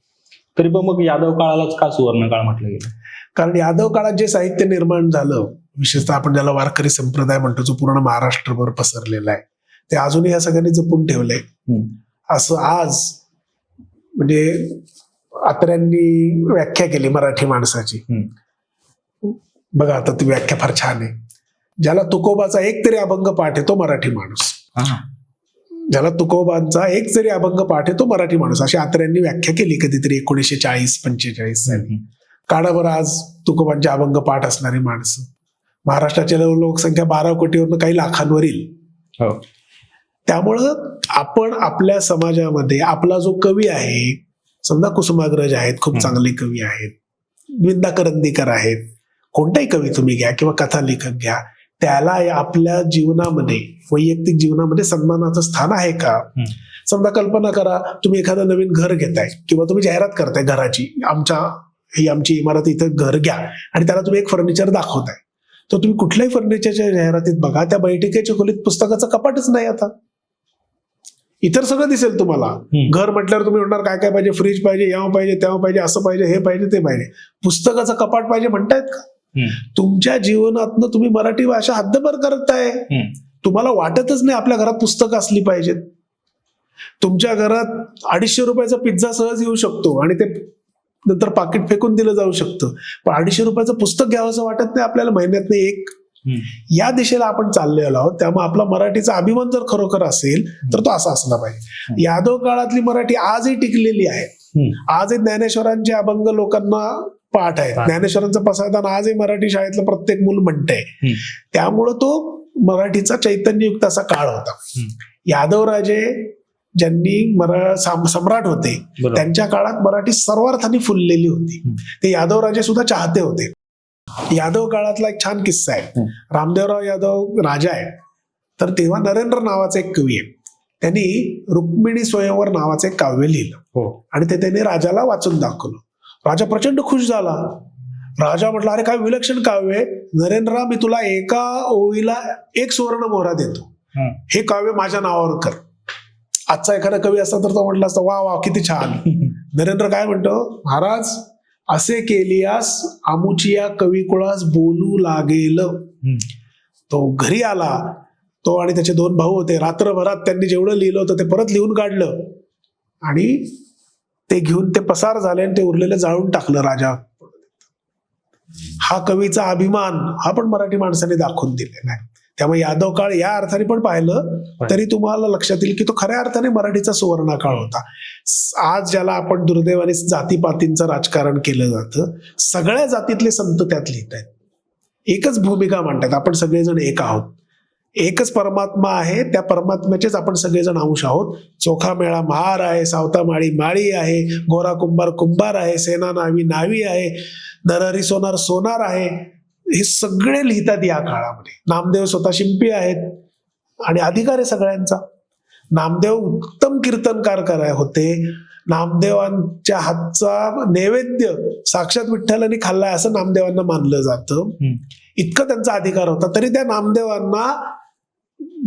तरी पण मग यादव काळालाच का सुवर्ण काळ म्हटलं गेलं? कारण यादव काळात जे साहित्य निर्माण झालं, विशेषतः आपण ज्याला वारकरी संप्रदाय म्हणतो, जो पूर्ण महाराष्ट्रभर पसरलेला आहे, ते अजूनही या सगळ्यांनी जपून ठेवलंय. असं आज म्हणजे अत्र्यांनी व्याख्या केली मराठी माणसाची. बघा आता ती व्याख्या फार छान आहे. ज्याला तुकोबाचा एक तरी अभंग पाठ आहे तो मराठी माणूस. ज्याला तुकोबांचा एक जरी अभंग पाठ आहे तो मराठी माणूस, अशी आत्र्यांनी व्याख्या केली कधीतरी 1940-45 साली. काळाभर आज तुकोबांचे अभंग पाठ असणारी माणसं, महाराष्ट्राची लोकसंख्या 12 कोटीवरून काही लाखांवर येईल. त्यामुळं आपण आपल्या समाजामध्ये आपला जो कवी आहे, समजा कुसुमाग्रज आहेत, खूप चांगले कवी आहेत, विंदा करंदीकर आहेत, कोणताही कवी तुम्ही घ्या किंवा कथा लेखक घ्या, त्याला आपल्या जीवनामध्ये, वैयक्तिक जीवनामध्ये सन्मानाचं स्थान आहे का? समजा कल्पना करा, तुम्ही एखादं नवीन घर घेताय किंवा तुम्ही जाहिरात करताय घराची, ही आमची इमारत, इथं घर घ्या, आणि त्याला तुम्ही एक फर्निचर दाखवताय, तर तुम्ही कुठल्याही फर्निचरच्या जाहिरातीत बघा, त्या बैठकीच्या खोलीत पुस्तकाचं कपाटच नाही. आता इतर सगळं दिसेल तुम्हाला. घर म्हटल्यावर तुम्ही म्हणणार काय काय पाहिजे, फ्रीज पाहिजे, याव पाहिजे, तेव्हा पाहिजे, असं पाहिजे, हे पाहिजे, ते पाहिजे. पुस्तकाचं कपाट पाहिजे म्हणतायत का? तुमच्या जीवनातनं तुम्ही मराठी भाषा हद्दभर करताय. तुम्हाला वाटतच नाही आपल्या घरात पुस्तकं असली पाहिजेत. तुमच्या घरात 250 रुपयाचा पिझ्झा सहज येऊ शकतो आणि ते नंतर पाकिट फेकून दिलं जाऊ शकतं, पण 250 रुपयाचं पुस्तक घ्यावं असं वाटत नाही आपल्याला महिन्यातनं एक. या दिशेला आपण चाललेलो आहोत. त्यामुळे आपला मराठीचा अभिमान जर खरोखर असेल तर तो असा असला पाहिजे. यादव काळातली मराठी आजही टिकलेली आहे. आजही ज्ञानेश्वरांचे अभंग लोकांना पाठ आहेत. ज्ञानेश्वरांचं पसायदान आजही मराठी शाळेतलं प्रत्येक मूल म्हणतंय. त्यामुळं तो मराठीचा चैतन्ययुक्त असा काळ होता. यादवराजे ज्यांनी सम्राट होते, त्यांच्या काळात मराठी सर्वार्थाने फुललेली होती. ते यादवराजे सुद्धा चाहते होते. यादव काळातला एक छान किस्सा आहे. रामदेवराव यादव राजा आहे, तर तेव्हा नरेंद्र नावाचा एक कवी आहे, त्यांनी रुक्मिणी स्वयंवर नावाचं एक काव्य लिहिलं आणि ते त्याने राजाला वाचून दाखवलं. राजा प्रचंड खुश झाला. राजा म्हटला, अरे काय विलक्षण काव्य आहे नरेंद्र, मी तुला एका ओळीला 1 सुवर्ण मोहरा देतो, हे काव्य माझ्या नावावर कर. आजचा एखादा कवी असता तर तो म्हटला असता, वा वा किती छान. नरेंद्र काय म्हणतो, महाराज असे केलियास आमुचिया कविकुळास बोलू लागेल. तो घरी आला, तो आणि त्याचे 2 भाऊ होते. रात्रभरात त्यांनी जेवढं लिहिलं होतं ते परत लिहून काढलं आणि ते घेऊन ते पसार झाले आणि ते उरलेलं जाळून टाकलं राजा. हा कवीचा अभिमान हा पण मराठी माणसाने दाखवून दिलेला आहे. त्यामुळे यादव काळ या अर्थाने पण पाहिलं तरी तुम्हाला लक्षात येईल की तो खऱ्या अर्थाने मराठीचा सुवर्ण काळ होता. आज ज्याला आपण दुर्दैवाने जातीपातींचं राजकारण केलं जातं, सगळ्या जातीतले संत त्यात लिहित आहेत, एकच भूमिका मांडतात, आपण सगळेजण एक आहोत, एकच परमात्मा आहे, त्या परमात्म्याचेच आपण सगळेजण अंश आहोत. चोखा मेळा महार आहे, सावता माळी माळी आहे, गोरा कुंभार कुंभार आहे, सेना नावी नावी आहे, नरहरी सोनार सोनार आहे. हे सगळे लिहितात या काळामध्ये. नामदेव स्वतः शिंपी आहेत आणि अधिकार आहे सगळ्यांचा. नामदेव उत्तम कीर्तनकार होते. नामदेवांच्या हातचा नैवेद्य साक्षात विठ्ठलांनी खाल्लाय असं नामदेवांना मानलं जातं. इतकं त्यांचा अधिकार होता. तरी त्या नामदेवांना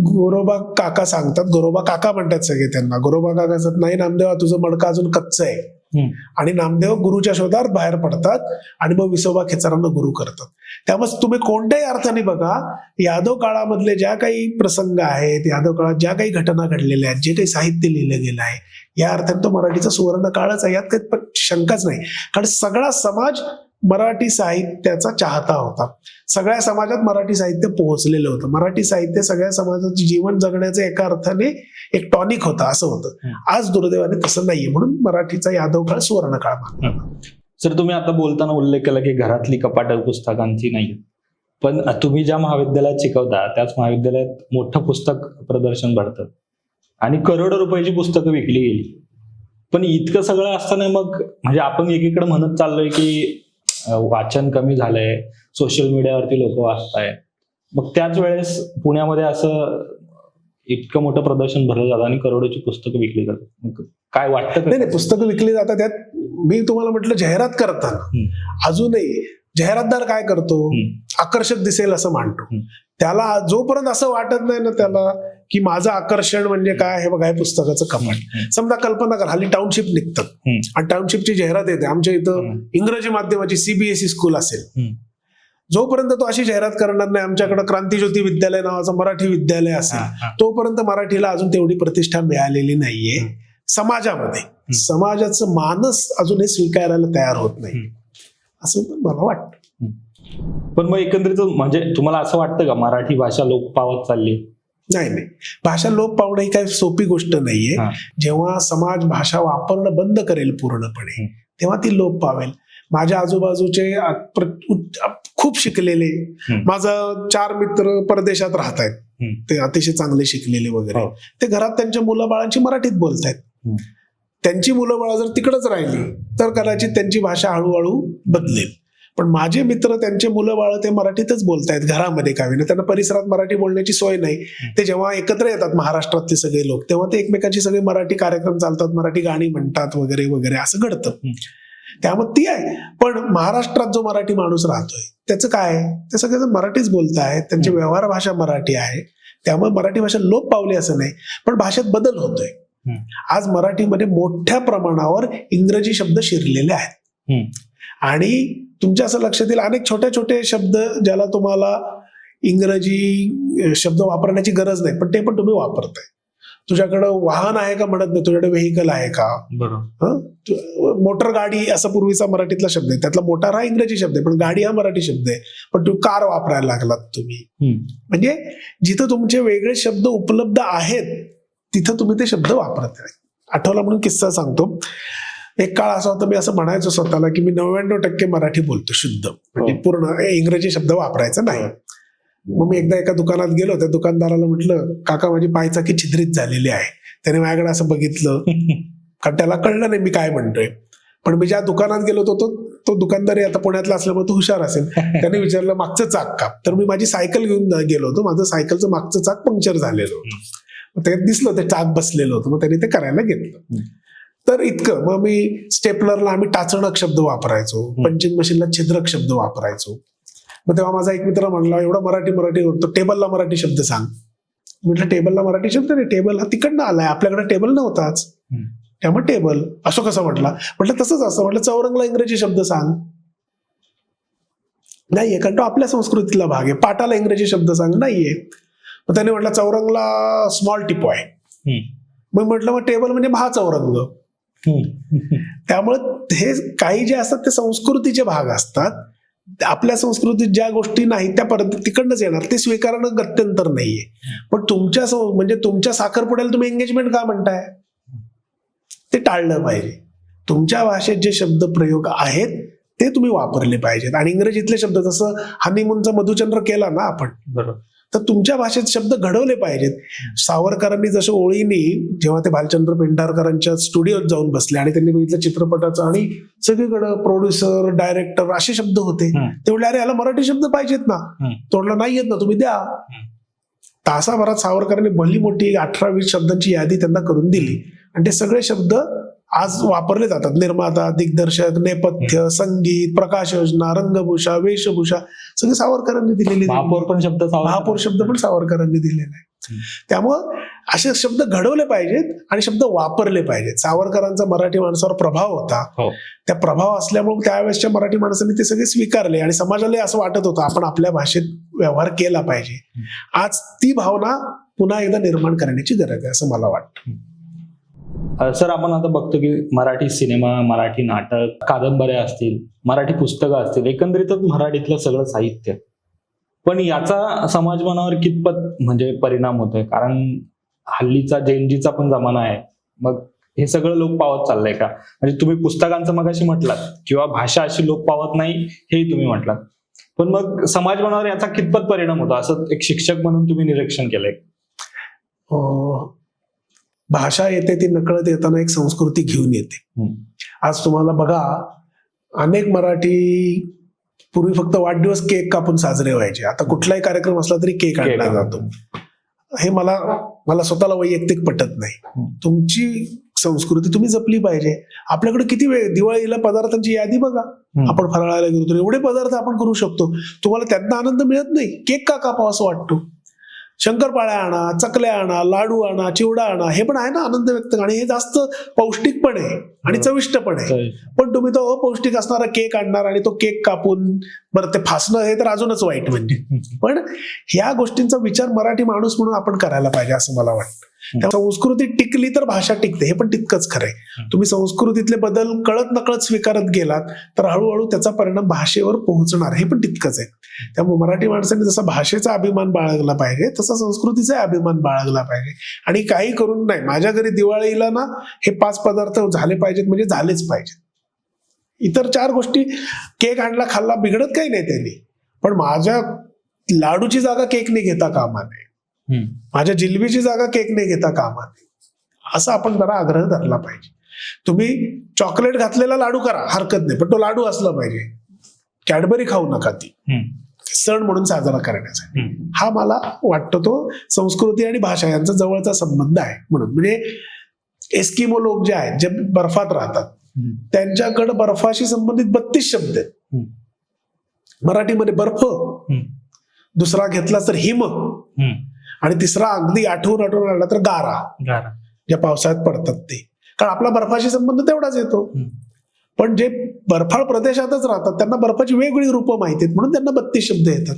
गोरोबा काका सांगतात, गोरोबा काका म्हणतात सगळे त्यांना. गोरोबा काका सांगतात, नाही नामदेवा तुझं मडकं अजून कच्चं आहे. आणि नामदेव गुरुच्या शोधात बाहेर पडतात आणि मग विसोबा खेचरांना गुरु करतात. त्यामुळे तुम्ही कोणत्याही अर्थाने बघा, यादव काळामधले ज्या काही प्रसंग आहेत, यादव काळात ज्या काही घटना घडलेल्या आहेत, जे काही साहित्य लिहिलं गेलं आहे, या अर्थाने तो मराठीचा सुवर्ण काळच आहे, यात काही शंकाच नाही. कारण सगळा समाज मराठी साहित्याचा चाहता होता. सगळ्या समाजात मराठी साहित्य पोहोचलेलं होतं. मराठी साहित्य सगळ्या समाजाचं जीवन जगण्याचं एका अर्थाने एक टॉनिक होतं, असं होतं. आज दुर्दैवाने तसं नाहीये, म्हणून मराठीचा यादव काळ सुवर्ण काळ मानला. सर, तुम्ही आता बोलताना उल्लेख केला की घरातली कपाट पुस्तकांची नाही, पण तुम्ही ज्या महाविद्यालयात शिकवता त्याच महाविद्यालयात मोठं पुस्तक प्रदर्शन भरतं आणि करोडो रुपयाची पुस्तकं विकली गेली. पण इतकं सगळं असताना मग म्हणजे आपण एकीकडे म्हणत चाललोय की वाचन कमी झालंय, सोशल मीडियावरती लोक वाचतायत, मग त्याच वेळेस पुण्यामध्ये असं इतकं मोठं प्रदर्शन भरलं जातं आणि करोडोची पुस्तकं विकली जातात. मग काय वाटतं का? नाही, पुस्तकं विकली जातात. त्यात मी तुम्हाला म्हटलं जाहिरात करताना अजूनही जाहिरातदार काय करतो, आकर्षक दिसेल असं मांडतो. त्याला जोपर्यंत असं वाटत नाही ना त्याला की माझं आकर्षण म्हणजे काय, हे बघा हे पुस्तकाचं कपाट. समजा कल्पना कर, हल्ली टाउनशिप निघतात आणि टाउनशिपची जाहिरात येते. आमच्या इथं इंग्रजी माध्यमाची सीबीएसई स्कूल असेल, जोपर्यंत तो अशी जाहिरात करणार नाही आमच्याकडे क्रांतिज्योती विद्यालय नावाचं मराठी विद्यालय असेल, तोपर्यंत मराठीला अजून तेवढी प्रतिष्ठा मिळालेली नाहीये समाजामध्ये. समाजाचं मानस अजून हे स्वीकारायला तयार होत नाही असं मला वाटतं. पण मग एकंदरीत म्हणजे तुम्हाला असं वाटतं का मराठी भाषा लोप पावत चालली? नाही, भाषा लोप पावणं ही काही सोपी गोष्ट नाहीये. जेव्हा समाज भाषा वापरणं बंद करेल पूर्णपणे तेव्हा ती लोप पावेल. माझ्या आजूबाजूचे खूप शिकलेले, माझं 4 मित्र परदेशात राहत आहेत, ते अतिशय चांगले शिकलेले वगैरे, ते घरात त्यांच्या मुलाबाळांची मराठीत बोलतायत. त्यांची मुलं बाळा जर तिकडच राहिली तर कदाचित त्यांची भाषा हळूहळू बदलेल. पण माझे मित्र त्यांचे मुलं बाळ ते मराठीतच बोलतायत घरामध्ये का होईना, त्यांना परिसरात मराठी बोलण्याची सोय नाही. ते जेव्हा एकत्र येतात महाराष्ट्रातले सगळे लोक तेव्हा ते एकमेकांची सगळे मराठी कार्यक्रम चालतात, मराठी गाणी म्हणतात वगैरे वगैरे असं घडतं. त्यामुळे ती आहे. पण महाराष्ट्रात जो मराठी माणूस राहतोय त्याचं काय, ते सगळे मराठीच बोलतायत, त्यांची व्यवहार भाषा मराठी आहे. त्यामुळे मराठी भाषा लोप पावली असं नाही, पण भाषेत बदल होतोय. आज मराठीमध्ये मोठ्या प्रमाणावर इंग्रजी शब्द शिरलेले आहेत आणि तुमच्या असं लक्षात येईल अनेक छोटे छोटे शब्द ज्याला तुम्हाला इंग्रजी शब्द वापरण्याची गरज नाही पण ते पण तुम्ही वापरताय. तुझ्याकडं वाहन आहे का म्हणत नाही, तुझ्याकडे व्हेकल आहे का. मोटर गाडी असा पूर्वीचा मराठीतला शब्द आहे, त्यातला मोटार हा इंग्रजी शब्द आहे पण गाडी हा मराठी शब्द आहे. पण तुम्ही कार वापरायला लागलात तुम्ही. म्हणजे जिथं तुमचे वेगळे शब्द उपलब्ध आहेत तिथं तुम्ही ते शब्द वापरताय. आठवला म्हणून किस्सा सांगतो. एक काळ असा होता मी असं म्हणायचो स्वतःला की मी 99% मराठी बोलतो शुद्ध, म्हणजे पूर्ण इंग्रजी शब्द वापरायचा नाही. मग मी एकदा एका दुकानात गेलो, त्या दुकानदाराला म्हटलं काका माझी पायचाकी छिद्रित झालेली आहे. त्याने माझ्याकडे असं बघितलं कारण त्याला कळलं नाही मी काय म्हणतोय. पण मी ज्या दुकानात गेलो होतो तो दुकानदार आता पुण्यातला असल्यामुळे तो हुशार असेल, त्याने विचारलं मागचं चाक का. तर मी माझी सायकल घेऊन गेलो होतो, माझं सायकलचं मागचं चाक पंक्चर झालेलं होतं. त्यात दिसलं ते चाक बसलेलं होतं, मग त्याने ते करायला घेतलं. तर इतकं. मग मी स्टेपलरला आम्ही टाचणक शब्द वापरायचो, पंचिंग मशीनला छिद्रक शब्द वापरायचो. मग तेव्हा माझा एक मित्र म्हणला एवढा मराठी होतो, टेबलला मराठी शब्द सांग. म्हटलं टेबलला मराठी शब्द नाही, टेबल हा तिकडनं आलाय, आपल्याकडे टेबल नव्हताच त्यामुळे टेबल असं कसं म्हटलं तसंच असं म्हटलं. चौरंगला इंग्रजी शब्द सांग. नाहीये कारण तो आपल्या संस्कृतीतला भाग आहे. पाटाला इंग्रजी शब्द सांग. नाहीये. मग त्याने म्हटलं चौरंगला स्मॉल टिपॉय. मग म्हटलं मग टेबल म्हणजे महाचौरंग. त्यामुळे हे काही जे असतात ते संस्कृतीचे भाग असतात. आपल्या संस्कृतीत ज्या गोष्टी नाहीत त्या परत तिकडनंच येणार, ते स्वीकारणं गत्यंतर नाहीये. पण तुमच्या म्हणजे तुमच्या साखरपुड्याला तुम्ही एंगेजमेंट का म्हणताय, ते टाळलं पाहिजे. तुमच्या भाषेत जे शब्द प्रयोग आहेत ते तुम्ही वापरले पाहिजेत. आणि इंग्रजीतले शब्द जसं हनीमूनचा मधुचंद्र केला ना आपण, बरोबर, तर तुमच्या भाषेत शब्द घडवले पाहिजेत. सावरकरांनी जसं ओळीनी जेव्हा ते भालचंद्र पेंढारकरांच्या स्टुडिओत जाऊन बसले आणि त्यांनी बघितलं चित्रपटाचं आणि सगळीकडे प्रोड्युसर डायरेक्टर असे शब्द होते, तेवढे अरे याला मराठी शब्द पाहिजेत ना. तोडलं नाही येत ना, तुम्ही द्या. तासाभरात सावरकरांनी भली मोठी 18-20 शब्दांची यादी त्यांना करून दिली आणि ते सगळे शब्द आज वापरले जातात. निर्माता, दिग्दर्शक, नेपथ्य, संगीत, प्रकाश योजना, रंगभूषा, वेशभूषा सगळे सावरकरांनी दिलेले. महापौर शब्द पण सावरकरांनी दिलेला आहे. त्यामुळं असे शब्द घडवले पाहिजेत आणि शब्द वापरले पाहिजेत. सावरकरांचा मराठी माणसावर प्रभाव होता. त्या प्रभाव असल्यामुळे त्यावेळेसच्या मराठी माणसांनी ते सगळे स्वीकारले आणि समाजाला असं वाटत होतं आपण आपल्या भाषेत व्यवहार केला पाहिजे. आज ती भावना पुन्हा एकदा निर्माण करण्याची गरज आहे असं मला वाटतं. सर, आपण आता बघतो की मराठी सिनेमा, मराठी नाटक, कादंबऱ्या असतील, मराठी पुस्तकं असतील, एकंदरीतच मराठीतलं सगळं साहित्य. पण याचा समाज मनावर कितपत म्हणजे परिणाम होतोय? कारण हल्लीचा जेनजीचा पण जमाना आहे. मग हे सगळं लोक पावत चाललंय का? म्हणजे तुम्ही पुस्तकांचं मगाशी म्हटलात किंवा भाषा अशी लोक पावत नाही हेही तुम्ही म्हटलात, पण मग समाज मनावर याचा कितपत परिणाम होतो असं एक शिक्षक म्हणून तुम्ही निरीक्षण केलंय? भाषा येते ती नकळत येताना एक संस्कृती घेऊन येते. आज तुम्हाला बघा, अनेक मराठी पूर्वी फक्त वाढदिवस केक कापून साजरे व्हायचे. आता कुठलाही कार्यक्रम असला तरी केक आणला जातो. हे मला स्वतःला वैयक्तिक पटत नाही. तुमची संस्कृती तुम्ही जपली पाहिजे. आपल्याकडे किती वेळ, दिवाळीला पदार्थांची यादी बघा, आपण फराळाला गेलो तर एवढे पदार्थ आपण करू शकतो. तुम्हाला त्यातनं आनंद मिळत नाही? केक का कापावा असं वाटतो? शंकरपाळ्या आणा, चकल्या आणा, लाडू आणा, चिवडा आणा, हे पण आहे ना आनंद व्यक्त. आणि हे जास्त पौष्टिक पण आहे आणि चविष्ट पण आहे. पण तुम्ही तो अपौष्टिक असणारा केक आणणार आणि तो केक कापून बरं ते फासणं, हे तर अजूनच वाईट. म्हणजे पण ह्या गोष्टींचा विचार मराठी माणूस म्हणून आपण करायला पाहिजे असं मला वाटतं. संस्कृती टिकली तर भाषा टिकते, हे पण तितकंच खरंय. तुम्ही संस्कृतीतले बदल कळत नकळत स्वीकारत गेलात तर हळूहळू त्याचा परिणाम भाषेवर पोहोचणार, हे पण तितकंच आहे. त्यामुळे मराठी माणसाने जसा भाषेचा अभिमान बाळगला पाहिजे तसा संस्कृतीचा अभिमान बाळगला पाहिजे. आणि काही करून नाही, माझ्या घरी दिवाळीला ना हे 5 पदार्थ झाले पाहिजेत म्हणजे झालेच पाहिजेत. इतर 4 गोष्टी केक आणला खाल्ला बिघडत काही नाही त्यांनी, पण माझ्या लाडूची जागा केकने घेता कामा नये, माझ्या जिलबीची जागा केकने घेता कामा नये, असा आपण जरा आग्रह धरला पाहिजे. तुम्ही चॉकलेट घातलेला लाडू करा, हरकत नाही, पण तो लाडू असला पाहिजे. कॅडबरी खाऊ नका ती सण म्हणून साजरा करण्यासाठी. हा मला वाटतं तो संस्कृती आणि भाषा यांचा जवळचा संबंध आहे. म्हणून म्हणजे एस्किमो लोक जे आहेत, जे बर्फात राहतात, त्यांच्याकडे बर्फाशी संबंधित 32 शब्द आहेत. मराठीमध्ये बर्फ, दुसरा घेतला तर हिम, आणि तिसरा अगदी आठवून आला तर गारा, ज्या पावसाळ्यात पडतात ते. कारण आपला बर्फाशी संबंध तेवढाच येतो. पण जे बर्फाळ प्रदेशातच राहतात त्यांना बर्फाची वेगवेगळी रूपं माहिती आहेत, म्हणून त्यांना 32 शब्द येतात.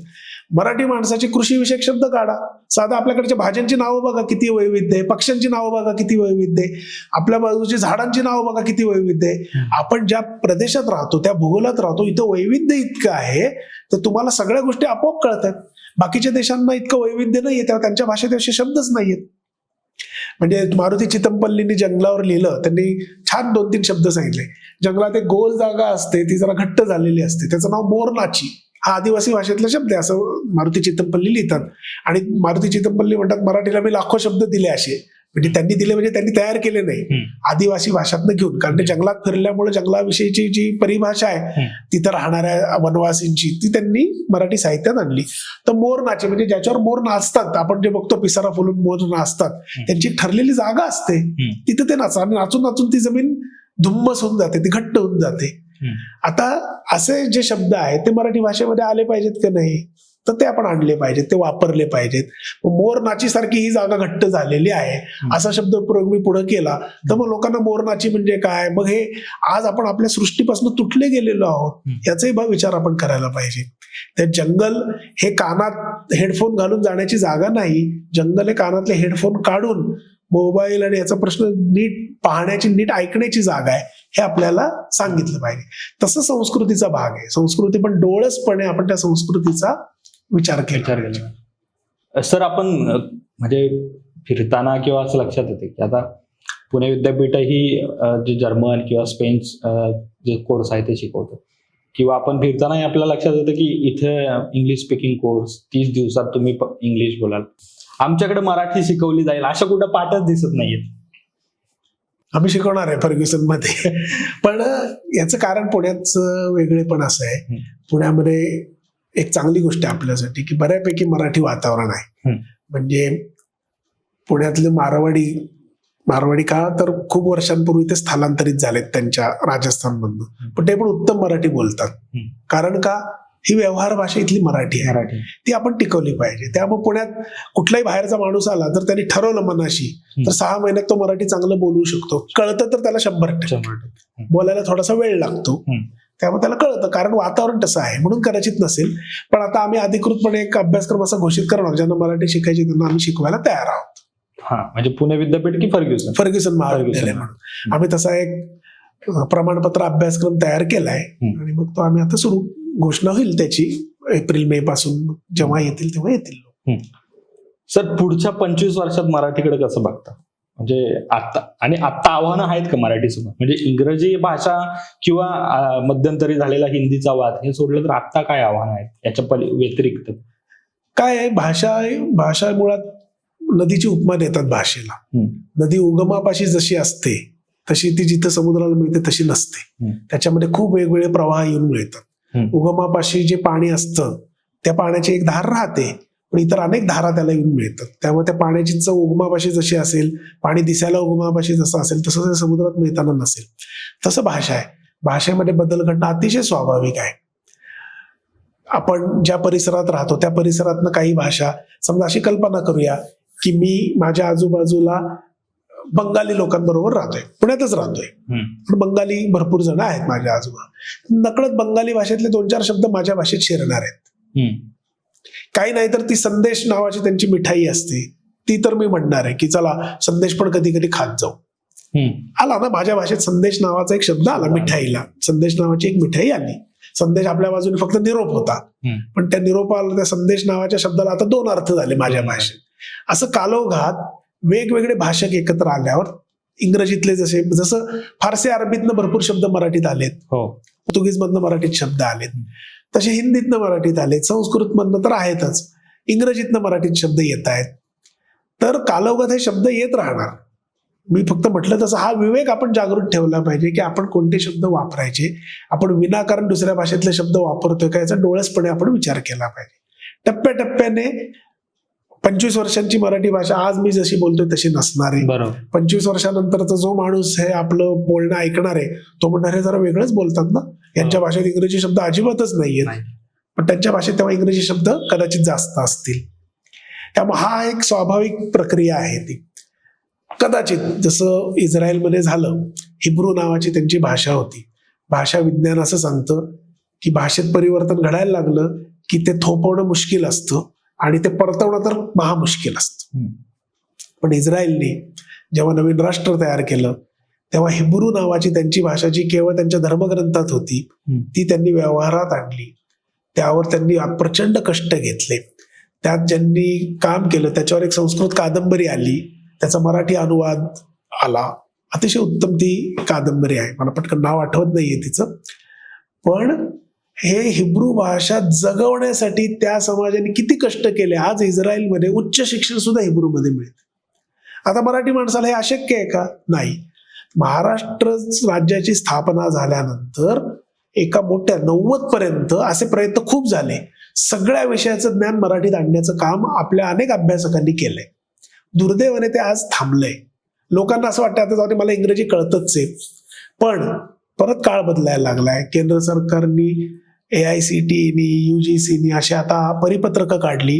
मराठी माणसाचे कृषीविषयक शब्द काढा, साधा आपल्याकडच्या भाज्यांची नावं बघा किती वैविध्य आहे, पक्ष्यांची नावं बघा किती वैविध्य आहे, आपल्या बाजूची झाडांची नावं बघा किती वैविध्य आहे. आपण ज्या प्रदेशात राहतो, त्या भूगोलात राहतो, इथं वैविध्य इतकं आहे तर तुम्हाला सगळ्या गोष्टी आपोआप कळतात. बाकीच्या देशांना इतकं वैविध्य नाहीये, तेव्हा त्यांच्या भाषेत असे शब्दच नाहीयेत. म्हणजे मारुती चितमपल्लींनी जंगलावर लिहिलं, त्यांनी छान 2-3 शब्द सांगितले. जंगलात एक गोल जागा असते, ती जरा घट्ट झालेली असते, त्याचं नाव मोरनाची. हा आदिवासी भाषेतला शब्द आहे असं मारुती चितमपल्ली लिहितात. आणि मारुती चितमपल्ली म्हणतात मराठीला मी लाखो शब्द दिले असे. म्हणजे त्यांनी दिले म्हणजे त्यांनी तयार केले नाही, आदिवासी भाषातनं घेऊन. कारण ते जंगलात फिरल्यामुळे जंगलाविषयीची जी परिभाषा आहे तिथं राहणाऱ्या वनवासींची, ती त्यांनी मराठी साहित्यात आणली. तर मोर नाचे म्हणजे ज्याच्यावर मोर नाचतात, आपण जे बघतो पिसारा फुलून मोर नाचतात, त्यांची एक ठरलेली जागा असते, तिथं ते नाचतात. नाचून नाचून ती जमीन धुम्मस होऊन जाते, ती घट्ट होऊन जाते. आता असे जे शब्द आहेत ते मराठी भाषेमध्ये आले पाहिजेत की नाही, तर ते आपण आणले पाहिजेत, ते वापरले पाहिजेत. मोर नाची सारखी ही जागा घट्ट झालेली आहे असा शब्द प्रयोग मी पुढे केला तर मग लोकांना मोर नाची म्हणजे काय, मग हे आज आपण आपल्या सृष्टीपासून तुटले गेलेलो आहोत, याचाही विचार आपण करायला पाहिजे. ते जंगल हे कानात हेडफोन घालून जाण्याची जागा नाही, जंगल हे कानातले हेडफोन काढून मोबाईल आणि याचा प्रश्न नीट पाहण्याची, नीट ऐकण्याची जागा आहे, हे आपल्याला सांगितलं पाहिजे. तसं संस्कृतीचा भाग आहे. संस्कृती पण डोळसपणे आपण त्या संस्कृतीचा विचार केला. सर, आपण म्हणजे फिरताना किंवा असं लक्षात येते की आता पुणे विद्यापीठ ही जे जर्मन किंवा स्पेन जे कोर्स आहे ते शिकवतं, किंवा आपण फिरतानाही आपल्याला लक्षात येतं की इथे इंग्लिश स्पीकिंग कोर्स 30 दिवसात तुम्ही इंग्लिश बोलाल, आमच्याकडे मराठी शिकवली जाईल अशा कुठं पाठच दिसत नाहीये. आम्ही शिकवणार आहे फर्ग्युसन मध्ये. पण याचं कारण पुण्याचं वेगळेपण असं आहे, पुण्यामध्ये एक चांगली गोष्ट आहे आपल्यासाठी की बऱ्यापैकी मराठी वातावरण आहे. म्हणजे पुण्यातले मारवाडी का तर खूप वर्षांपूर्वी ते स्थलांतरित झालेत त्यांच्या राजस्थानमधून, पण ते पण उत्तम मराठी बोलतात. कारण का, ही व्यवहार भाषा इथली मराठी आहे, ती आपण टिकवली पाहिजे. त्यामुळे पुण्यात कुठलाही बाहेरचा माणूस आला तर त्यांनी ठरवलं मनाशी तर 6 महिन्यात तो मराठी चांगलं बोलू शकतो. कळतं तर त्याला 100%, बोलायला थोडासा वेळ लागतो, त्यामुळे त्याला कळतं, कारण वातावरण तसं आहे. म्हणून कदाचित नसेल, पण आता आम्ही अधिकृतपणे एक अभ्यासक्रम असा घोषित करणार ज्यांना मराठी शिकायची त्यांना आम्ही शिकवायला तयार आहोत. म्हणजे पुणे विद्यापीठ की फर्ग्युसन महाविद्यालय म्हणून आम्ही तसा एक प्रमाणपत्र अभ्यासक्रम तयार केलाय आणि मग तो आम्ही आता सुरू, घोषणा होईल त्याची एप्रिल-मे पासून, जेव्हा येतील तेव्हा येतील. सर, पुढच्या 25 वर्षात मराठीकडे कसं बघता? म्हणजे आता आव्हानं आहेत का मराठीसमोर? म्हणजे इंग्रजी भाषा किंवा मध्यंतरी झालेला हिंदीचा वाद हे सोडलं तर आता काय आव्हानं आहेत याच्या व्यतिरिक्त? काय आहे, भाषा मुळात नदीची उपमा देतात भाषेला. नदी उगमापाशी जशी असते तशी ती जिथं समुद्राला मिळते तशी नसते, त्याच्यामध्ये खूप वेगवेगळे प्रवाह येऊन मिळतात. उगमापाशी जे पाणी असतं त्या पाण्याची एक धार राहते, पण इतर अनेक धारा त्याला येऊन मिळतात. त्यामुळे त्या पाण्याची चव उगमापाशी जशी असेल, पाणी दिसायला उगमापाशी जसं असेल तसं ते समुद्रात मिळताना नसेल. तसं भाषा आहे. भाषेमध्ये बदल घडणं अतिशय स्वाभाविक आहे. आपण ज्या परिसरात राहतो त्या परिसरातनं काही भाषा, समजा अशी कल्पना करूया की मी माझ्या आजूबाजूला बंगाली लोकांबरोबर राहतोय, पुण्यातच राहतोय, पण बंगाली भरपूर जण आहेत माझ्या आजूबाजूला. नकळत बंगाली भाषेतले 2-4 शब्द माझ्या भाषेत शिरणार आहेत. काही नाही तर ती संदेश नावाची त्यांची मिठाई असते, ती तर मी म्हणणार आहे की चला संदेश पण कधी कधी खात जाऊ. आला ना माझ्या भाषेत संदेश नावाचा एक शब्द आला, मिठाईला संदेश नावाची एक मिठाई आली. संदेश आपल्या बाजूने फक्त निरोप होता, पण त्या निरोपाला, त्या संदेश नावाच्या शब्दाला आता 2 अर्थ झाले माझ्या भाषेत. असं कालोघात वेगवेगळे भाषक एकत्र आल्यावर इंग्रजीतले जसं फारसी अरबीतनं भरपूर शब्द मराठीत आलेत, पोर्तुगीज मधनं मराठीत शब्द आलेत, तसे हिंदीतनं मराठीत आलेत, संस्कृत मधनं तर आहेतच, इंग्रजीतनं मराठीत शब्द येत आहेत. तर कालोगात हे शब्द येत राहणार. मी फक्त म्हटलं तसं हा विवेक आपण जागृत ठेवला पाहिजे की आपण कोणते शब्द वापरायचे, आपण विनाकारण दुसऱ्या भाषेतले शब्द वापरतोय का याचा डोळसपणे आपण विचार केला पाहिजे. टप्प्याटप्प्याने 25 वर्षांची मराठी भाषा आज मी जशी बोलतोय तशी नसणार आहे. 25 वर्षानंतरचा जो माणूस हे आपलं बोलणं ऐकणार आहे तो म्हणणार हे जरा वेगळंच बोलतात ना, यांच्या भाषेत इंग्रजी शब्द अजिबातच नाहीयेत, पण त्यांच्या भाषेत तेव्हा इंग्रजी शब्द कदाचित जास्त असतील. त्यामुळे हा एक स्वाभाविक प्रक्रिया आहे. ती कदाचित जसं इस्रायलमध्ये झालं, हिब्रू नावाची त्यांची भाषा होती. भाषा विज्ञान असं सांगतं की भाषेत परिवर्तन घडायला लागलं की ते थोपवणं मुश्किल असतं आणि ते परतवणं तर महामुश्किल असतं. पण इस्रायलने जेव्हा नवीन राष्ट्र तयार केलं तेव्हा हिब्रू नावाची त्यांची भाषा जी केवळ त्यांच्या धर्मग्रंथात होती ती त्यांनी व्यवहारात आणली. त्यावर त्यांनी प्रचंड कष्ट घेतले. त्यात ज्यांनी काम केलं त्याच्यावर एक संस्कृत कादंबरी आली, त्याचा मराठी अनुवाद आला. अतिशय उत्तम ती कादंबरी आहे, मला पटकन नाव आठवत नाहीये तिचं. पण हे हिब्रू भाषा जगवण्यासाठी त्या समाजाने किती कष्ट केले. आज इस्रायलमध्ये उच्च शिक्षण सुद्धा हिब्रूमध्ये मिळते. आता मराठी माणसाला हे अशक्य आहे का? नाही. महाराष्ट्र राज्याची स्थापना झाल्यानंतर एका मोठ्या 90 पर्यंत असे प्रयत्न खूप झाले. सगळ्या विषयाचं ज्ञान मराठीत आणण्याचं काम आपल्या अनेक अभ्यासकांनी केलंय. दुर्दैवाने ते आज थांबलंय. लोकांना असं वाटतं आता जाऊ दे मला इंग्रजी कळतच आहे. पण परत काळ बदलायला लागलाय. केंद्र सरकारनी, AICTE, UGC अशी आता परिपत्रकं काढली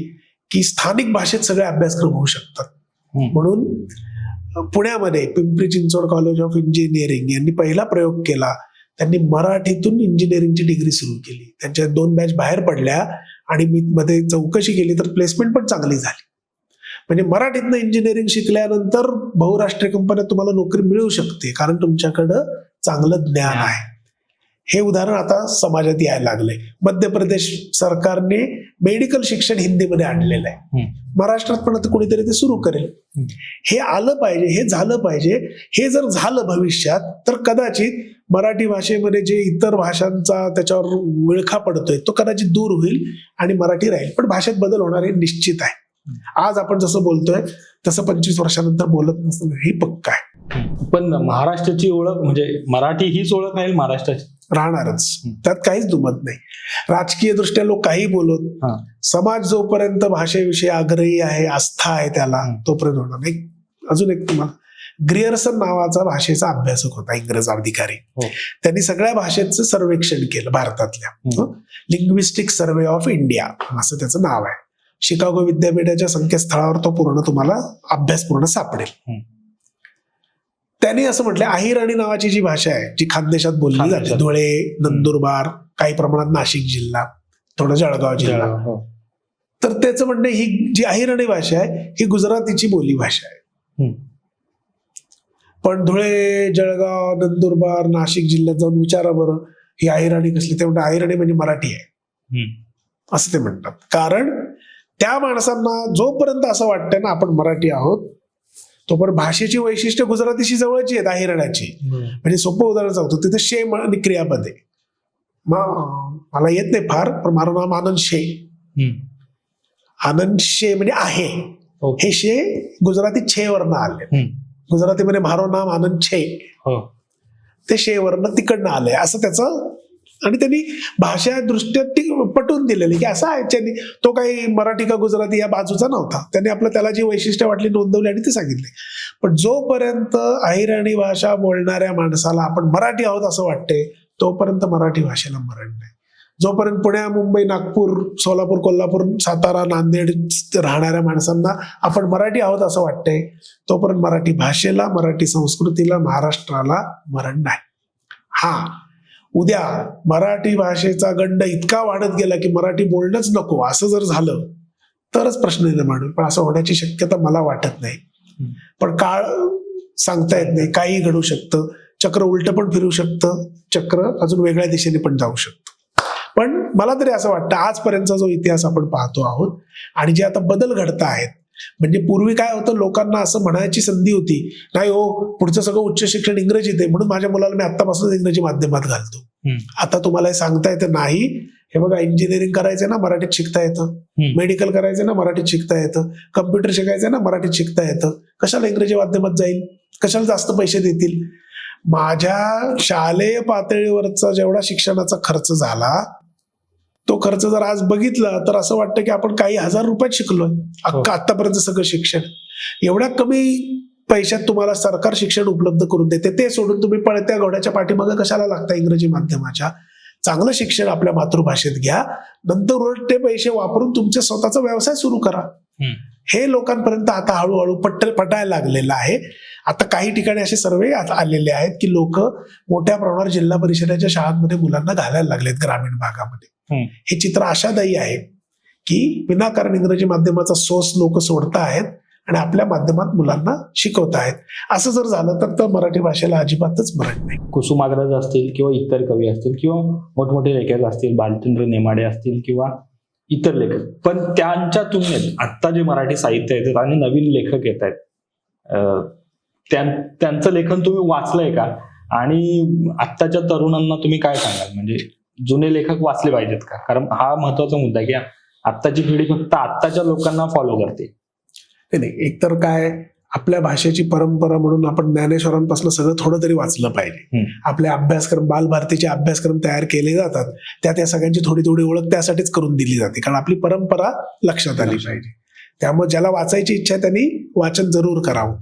की स्थानिक भाषेत सगळे अभ्यासक्रम होऊ शकतात. म्हणून पुण्यामध्ये Pimpri Chinchwad college of engineering यांनी पहिला प्रयोग केला. त्यांनी मराठीतून इंजिनिअरिंगची डिग्री सुरू केली. त्यांच्या 2 बॅच बाहेर पडल्या आणि मी मध्ये चौकशी केली तर प्लेसमेंट पण चांगली झाली. म्हणजे मराठीतनं इंजिनिअरिंग शिकल्यानंतर बहुराष्ट्रीय कंपन्यात तुम्हाला नोकरी मिळू शकते कारण तुमच्याकडं चांगलं ज्ञान आहे. हे उदाहरण आता समाजात यायला लागलंय. मध्य प्रदेश सरकारने मेडिकल शिक्षण हिंदीमध्ये आणलेलं आहे. महाराष्ट्रात पण आता कोणीतरी ते सुरू करेल. हे आलं पाहिजे, हे झालं पाहिजे. हे जर झालं भविष्यात तर कदाचित मराठी भाषेमध्ये जे इतर भाषांचा त्याच्यावर विळखा पडतोय तो कदाचित दूर होईल आणि मराठी राहील. पण भाषेत बदल होणार हे निश्चित आहे. आज आपण जसं बोलतोय तसं 25 वर्षानंतर बोलत नसतं हे पक्का आहे. पण महाराष्ट्राची ओळख म्हणजे मराठी हीच ओळख राहील महाराष्ट्राची, राहणारच. त्यात काहीच दुमत नाही. राजकीय दृष्ट्या लोक काही बोलत, समाज जोपर्यंत भाषेविषयी आग्रही आहे, आस्था आहे त्याला, तोपर्यंत होणार नाही. अजून एक तुम्हाला, ग्रिअर्सन नावाचा भाषेचा अभ्यासक होता, इंग्रज अधिकारी. त्यांनी सगळ्या भाषेचं सर्वेक्षण केलं भारतातल्या. लिंग्विस्टिक सर्वे ऑफ इंडिया असं त्याचं नाव आहे. शिकागो विद्यापीठाच्या संकेतस्थळावर तो पूर्ण तुम्हाला अभ्यास पूर्ण सापडेल. त्यांनी असं म्हटलं अहिराणी नावाची जी भाषा आहे जी खानदेशात बोलली जाते, धुळे, नंदुरबार, काही प्रमाणात नाशिक जिल्हा, थोडं जळगाव जिल्हा, तर त्याचं म्हणणं ही जी अहिराणी भाषा आहे ही गुजरातीची बोली भाषा आहे. पण धुळे, जळगाव, नंदुरबार, नाशिक जिल्ह्यात जाऊन विचारा बरं ही अहिराणी कसली. ते म्हणतात अहिराणी म्हणजे मराठी आहे असं ते म्हणतात. कारण त्या माणसांना जोपर्यंत असं वाटतं ना आपण मराठी आहोत तोपर्यंत भाषेची वैशिष्ट्य गुजरातीशी जवळची आहेत अहिराण्याची. म्हणजे सोपं उदाहरण सांगतो, तिथे शे आणि क्रियापद आहे. मला येत नाही फार, पण माझं नाम आनंद शे. आनंद शे म्हणजे आहे. हे शे गुजराती छे वरनं आले. गुजरातीमध्ये मारो नाम आनंद छे, ते शे वरनं तिकडनं आलंय असं त्याचं आणि त्यांनी भाषा दृष्ट्या पटवून दिलेली की असा आहे त्यांनी, तो काही मराठी का गुजराती या बाजूचा नव्हता. त्यांनी आपलं त्याला जी वैशिष्ट्य वाटली नोंदवली आणि ते सांगितले. पण जोपर्यंत अहिराणी भाषा बोलणाऱ्या माणसाला आपण मराठी आहोत असं वाटते, तोपर्यंत मराठी भाषेला मरण नाही. जोपर्यंत पुणे, मुंबई, नागपूर, सोलापूर, कोल्हापूर, सातारा, नांदेड राहणाऱ्या माणसांना आपण मराठी आहोत असं वाटतंय, तोपर्यंत मराठी भाषेला, मराठी संस्कृतीला, महाराष्ट्राला मरण नाही. हा, उद्या मराठी भाषेचा गंड इतका वाढत गेला की मराठी बोलणंच नको असं जर झालं तरच प्रश्न निर्माण होईल. पण असं होण्याची शक्यता मला वाटत नाही. पण काळ सांगता येत नाही, काही घडू शकतं. चक्र उलट पण फिरू शकतं, चक्र अजून वेगळ्या दिशेने पण जाऊ शकतं. पण मला तरी असं वाटतं आजपर्यंतचा जो इतिहास आपण पाहतो आहोत आणि जे आता बदल घडत आहेत, म्हणजे पूर्वी काय होतं, लोकांना असं म्हणायची संधी होती, नाही हो पुढचं सगळं उच्च शिक्षण इंग्रजीत आहे म्हणून माझ्या मुलाला मी आतापासून इंग्रजी माध्यमात घालतो. आता तुम्हाला हे सांगता येतं नाही, हे बघा इंजिनिअरिंग करायचं ना मराठीत शिकता येतं, मेडिकल करायचं ना मराठीत शिकता येतं, कम्प्युटर शिकायचं ना मराठीत शिकता येतं, कशाला इंग्रजी माध्यमात जाईल, कशाला जास्त पैसे देतील. माझ्या शालेय पातळीवरचा जेवढा शिक्षणाचा खर्च झाला तो खर्च जर आज बघितला तर असं वाटतं की आपण काही हजार रुपयात शिकलोय आतापर्यंत सगळं शिक्षण. एवढ्या कमी पैशात तुम्हाला सरकार शिक्षण उपलब्ध करून देते, ते सोडून तुम्ही पळत्या घोड्याच्या पाठीमागे कशाला लागता इंग्रजी माध्यमाच्या. चांगलं शिक्षण आपल्या मातृभाषेत घ्या, नंतर उलट ते पैसे वापरून तुमचा स्वतःचा व्यवसाय सुरू करा. हे लोकांपर्यंत आता हळूहळू पटायला लागलेलं आहे. आता काही ठिकाणी असे सर्वे आलेले आहेत की लोक मोठ्या प्रमाणावर जिल्हा परिषदेच्या शाळांमध्ये मुलांना घालायला लागलेत ग्रामीण भागामध्ये. हे चित्र आशादायी आहे की विनाकारण इंग्रजी माध्यमाचा सोर्स लोक सोडता आहेत आणि आपल्या माध्यमात मुलांना शिकवत आहेत. असं जर झालं तर मराठी भाषेला अजिबातच मरण नाही. कुसुमाग्रज असतील किंवा इतर कवी असतील किंवा मोठमोठे लेखक असतील, बालचंद्र नेमाडे असतील किंवा इतर लेखक, पण त्यांच्या तुलनेत आत्ता जे मराठी साहित्य येतात आणि नवीन लेखक येत आहेत, त्यांचं लेखन तुम्ही वाचलंय का? आणि आत्ताच्या तरुणांना तुम्ही काय सांगाल, म्हणजे जुने लेखक वाचले पाहिजेत का? कारण हा महत्वाचा मुद्दा की आत्ताची पिढी फक्त आत्ताच्या लोकांना फॉलो करते. नाही, एकतर काय, आपल्या भाषेची परंपरा म्हणून आपण ज्ञानेश्वरांपासून सगळं थोडं तरी वाचलं पाहिजे. आपले अभ्यासक्रम, बालभारतीचे अभ्यासक्रम तयार केले जातात, त्या सगळ्यांची थोडी थोडी ओळख त्यासाठीच करून दिली जाते, कारण आपली परंपरा लक्षात आली पाहिजे. त्यामुळे ज्याला वाचायची इच्छा आहे त्यांनी वाचन जरूर करावं.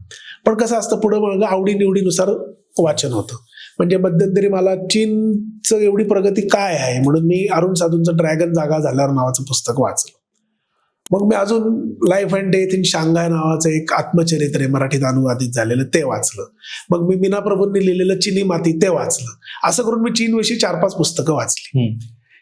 पण कसं असतं, पुढे मग आवडीनिवडीनुसार वाचन होतं. म्हणजे मध्यंतरी मला चीनचं एवढी प्रगती काय आहे म्हणून मी अरुण साधूंचं ड्रॅगन जागा झाल्यावर नावाचं पुस्तक वाचलं. मग मी अजून life and death in Shanghai नावाचं एक आत्मचरित्र आहे मराठीत अनुवादित झालेलं, ते वाचलं. मग मी मीना प्रभूंनी लिहिलेलं चिनी माती ते वाचलं. असं करून मी चीनविषयी 4-5 पुस्तकं वाचली.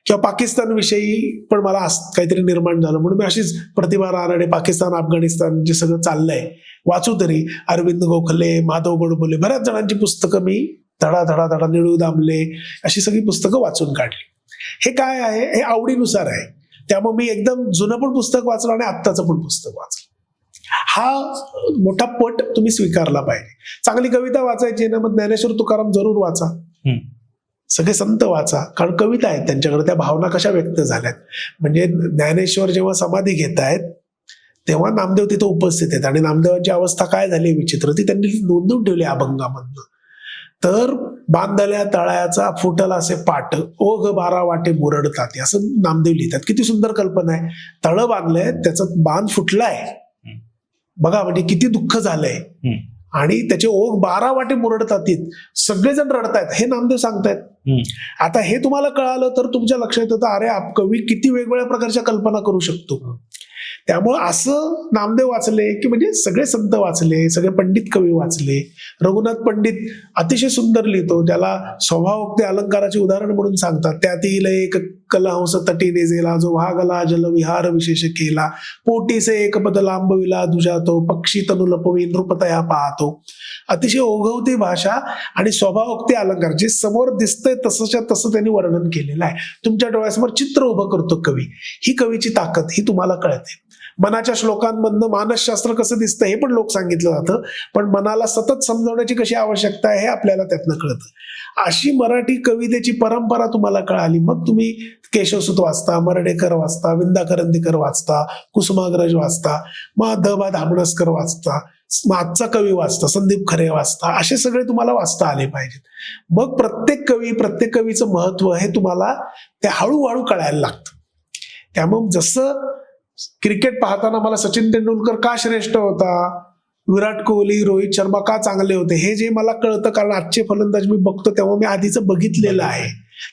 किंवा पाकिस्तान विषयी पण मला काहीतरी निर्माण झालं म्हणून मी अशीच प्रतिभा रानडे, पाकिस्तान, अफगाणिस्तान जे सगळं चाललंय वाचू तरी, अरविंद गोखले, माधव गोडबोले, बऱ्याच जणांची पुस्तकं मी धडा निळू दामले अशी सगळी पुस्तकं वाचून काढली. हे काय आहे, हे आवडीनुसार आहे. त्यामुळे मी एकदम जुनं पण पुस्तक वाचलं आणि आत्ताचं पण पुस्तक वाचलं. हा मोठा पट तुम्ही स्वीकारला पाहिजे. चांगली कविता वाचायची ना, मग ज्ञानेश्वर तुकाराम जरूर वाचा, सगळे संत वाचा, कारण कविता आहेत त्यांच्याकडे, त्या भावना कशा व्यक्त झाल्यात. म्हणजे ज्ञानेश्वर जेव्हा समाधी घेत आहेत तेव्हा नामदेव तिथं उपस्थित आहेत आणि नामदेवांची अवस्था काय झाली विचित्र, ती त्यांनी नोंदवून ठेवली अभंगामधनं. तर बांधल्या तळायाचा फुटला असे पाट, ओघ 12 वाटे मुरडतात, असं नामदेव लिहितात. किती सुंदर कल्पना आहे. तळ बांधलंय, त्याचा बांध फुटलाय, बघा म्हणजे किती दुःख झालंय, आणि त्याचे ओघ 12 वाटे मुरडतात, सगळेजण रडतायत, हे नामदेव सांगतायत. आता हे तुम्हाला कळालं तर तुमच्या लक्षात येतं, अरे कवी किती वेगवेगळ्या प्रकारच्या कल्पना करू शकतो. त्यामुळे असं नामदेव वाचले की म्हणजे सगळे संत वाचले, सगळे पंडित कवी वाचले. रघुनाथ पंडित अतिशय सुंदर लिहितो, ज्याला स्वभावोक्ती अलंकाराचे उदाहरण म्हणून सांगतात. त्यातील एक कलहंस तटी नेजेला, जो वागला जल विहार विशेष केला, पोटीसे एक पद लांबविला दुजा तो, पक्षी तनु लपवी नृपतया पाहतो. अतिशय ओघवती भाषा आणि स्वभावोक्ती अलंकार, जे समोर दिसतंय तसंच्या तसं त्यांनी वर्णन केलेलं आहे. तुमच्या डोळ्यासमोर चित्र उभं करतो कवी. ही कवीची ताकद, ही तुम्हाला कळते. मनाच्या श्लोकांमधनं मानसशास्त्र कसं दिसतं हे पण लोक सांगितलं जातं, पण मनाला सतत समजवण्याची कशी आवश्यकता आहे हे आपल्याला त्यातनं कळतं. अशी मराठी कवितेची परंपरा तुम्हाला कळाली, मग तुम्ही केशवसुत वाचता, मर्ढेकर वाचता, विंदा करंदीकर वाचता, कुसुमाग्रज वाचता, मग द बा धामणसकर वाचता, आजचा कवी वाचता, संदीप खरे वाचता, असे सगळे तुम्हाला वाचता आले पाहिजेत. मग प्रत्येक कवीचं महत्व हे तुम्हाला ते हळूहळू कळायला लागतं. त्यामुळे जसं क्रिकेट पाहताना मला सचिन तेंडुलकर का श्रेष्ठ होता, विराट कोहली, रोहित शर्मा का चांगले होते, हे जे मला कळतं कारण आजचे फलंदाज मी बघतो तेव्हा मी आधीचं बघितलेलं आहे,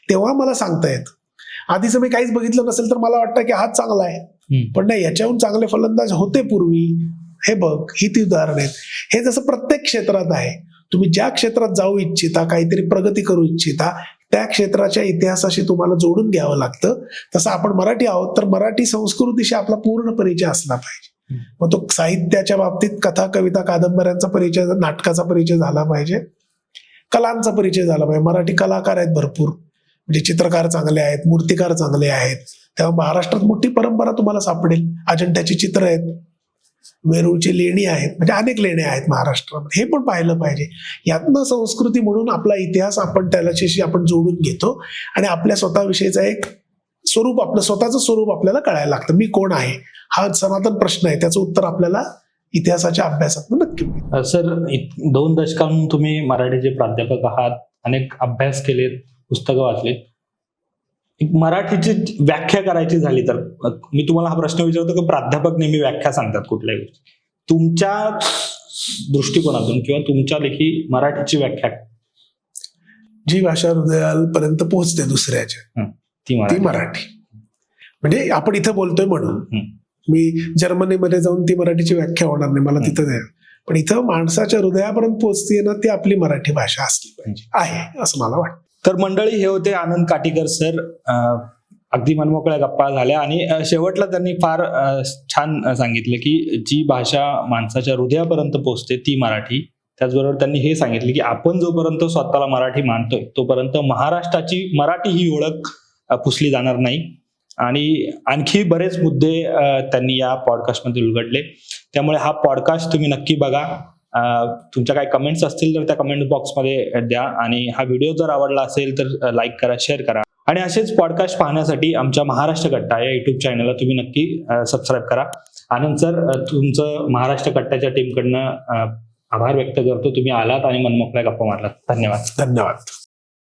तेव्हा मला सांगता येतं. आधीचं मी काहीच बघितलं नसेल तर मला वाटतं की हाच चांगला आहे, पण नाही, याच्याहून चांगले फलंदाज होते पूर्वी. हे बघ, ही ती उदाहरण आहेत. हे जसं प्रत्येक क्षेत्रात आहे, तुम्ही ज्या क्षेत्रात जाऊ इच्छिता, काहीतरी प्रगती करू इच्छिता, त्या क्षेत्राच्या इतिहासाशी तुम्हाला जोडून घ्यावं लागतं. तसं आपण मराठी आहोत तर मराठी संस्कृतीशी आपला पूर्ण परिचय असला पाहिजे. मग तो साहित्याच्या बाबतीत कथा, कविता, कादंबऱ्यांचा परिचय, नाटकाचा परिचय झाला पाहिजे, कलांचा परिचय झाला पाहिजे. मराठी कलाकार आहेत भरपूर, म्हणजे चित्रकार चांगले आहेत, मूर्तिकार चांगले आहेत. तेव्हा महाराष्ट्रात मोठी परंपरा तुम्हाला सापडेल. अजंठ्याची चित्र आहेत, वेरूळची लेणी आहेत, म्हणजे अनेक लेण्या आहेत महाराष्ट्रामध्ये. हे पण पाहिलं पाहिजे. यातनं संस्कृती म्हणून आपला इतिहास आपण त्याच्याशी आपण जोडून घेतो आणि आपल्या स्वतःविषयीचा एक स्वरूप, आपलं स्वतःचं स्वरूप आपल्याला कळायला लागतं. मी कोण आहे हा सनातन प्रश्न आहे, त्याचं उत्तर आपल्याला इतिहासाच्या अभ्यासातून नक्की मिळेल. सर, 2 दशकांहून तुम्ही मराठीचे प्राध्यापक आहात, अनेक अभ्यास केलेत, पुस्तकं वाचलीत. मराठीची व्याख्या करायची झाली तर मी तुम्हाला हा प्रश्न विचारतो की प्राध्यापक नेहमी व्याख्या सांगतात कुठल्याही गोष्टी, तुमच्या दृष्टिकोनातून किंवा तुमच्या लेखी मराठीची व्याख्या? जी भाषा हृदयापर्यंत पोहोचते दुसऱ्याच्या, ती मराठी. म्हणजे आपण इथं बोलतोय म्हणून मी जर्मनीमध्ये जाऊन ती मराठीची व्याख्या होणार नाही, मला तिथं नाही. पण इथं माणसाच्या हृदयापर्यंत पोहोचते ना, ती आपली मराठी भाषा असली पाहिजे, आहे असं मला वाटतं. तर मंडळी, हे होते आनंद काटीकर सर. अगदी मनमोकळ्या गप्पा झाल्या आणि शेवटला त्यांनी फार छान सांगितलं की जी भाषा माणसाच्या हृदयापर्यंत पोहोचते ती मराठी. त्याचबरोबर त्यांनी हे सांगितले की आपण जोपर्यंत स्वतःला मराठी मानतोय तोपर्यंत महाराष्ट्राची मराठी ही ओळख पुसली जाणार नाही. आणि आणखी बरेच मुद्दे त्यांनी या पॉडकास्टमध्ये उलगडले. त्यामुळे हा पॉडकास्ट तुम्ही नक्की बघा. तुमच्या काही कमेंट्स असतील तर त्या कमेंट बॉक्समध्ये द्या आणि हा व्हिडिओ जर आवडला असेल तर लाईक करा, शेअर करा. आणि असेच पॉडकास्ट पाहण्यासाठी आमच्या महाराष्ट्र कट्टा या युट्यूब चॅनलला तुम्ही नक्की सबस्क्राईब करा. आनंद सर, तुमचं महाराष्ट्र कट्ट्याच्या टीमकडनं आभार व्यक्त करतो. तुम्ही आलात आणि मनमोकळ्या गप्पा मारलात. धन्यवाद. धन्यवाद.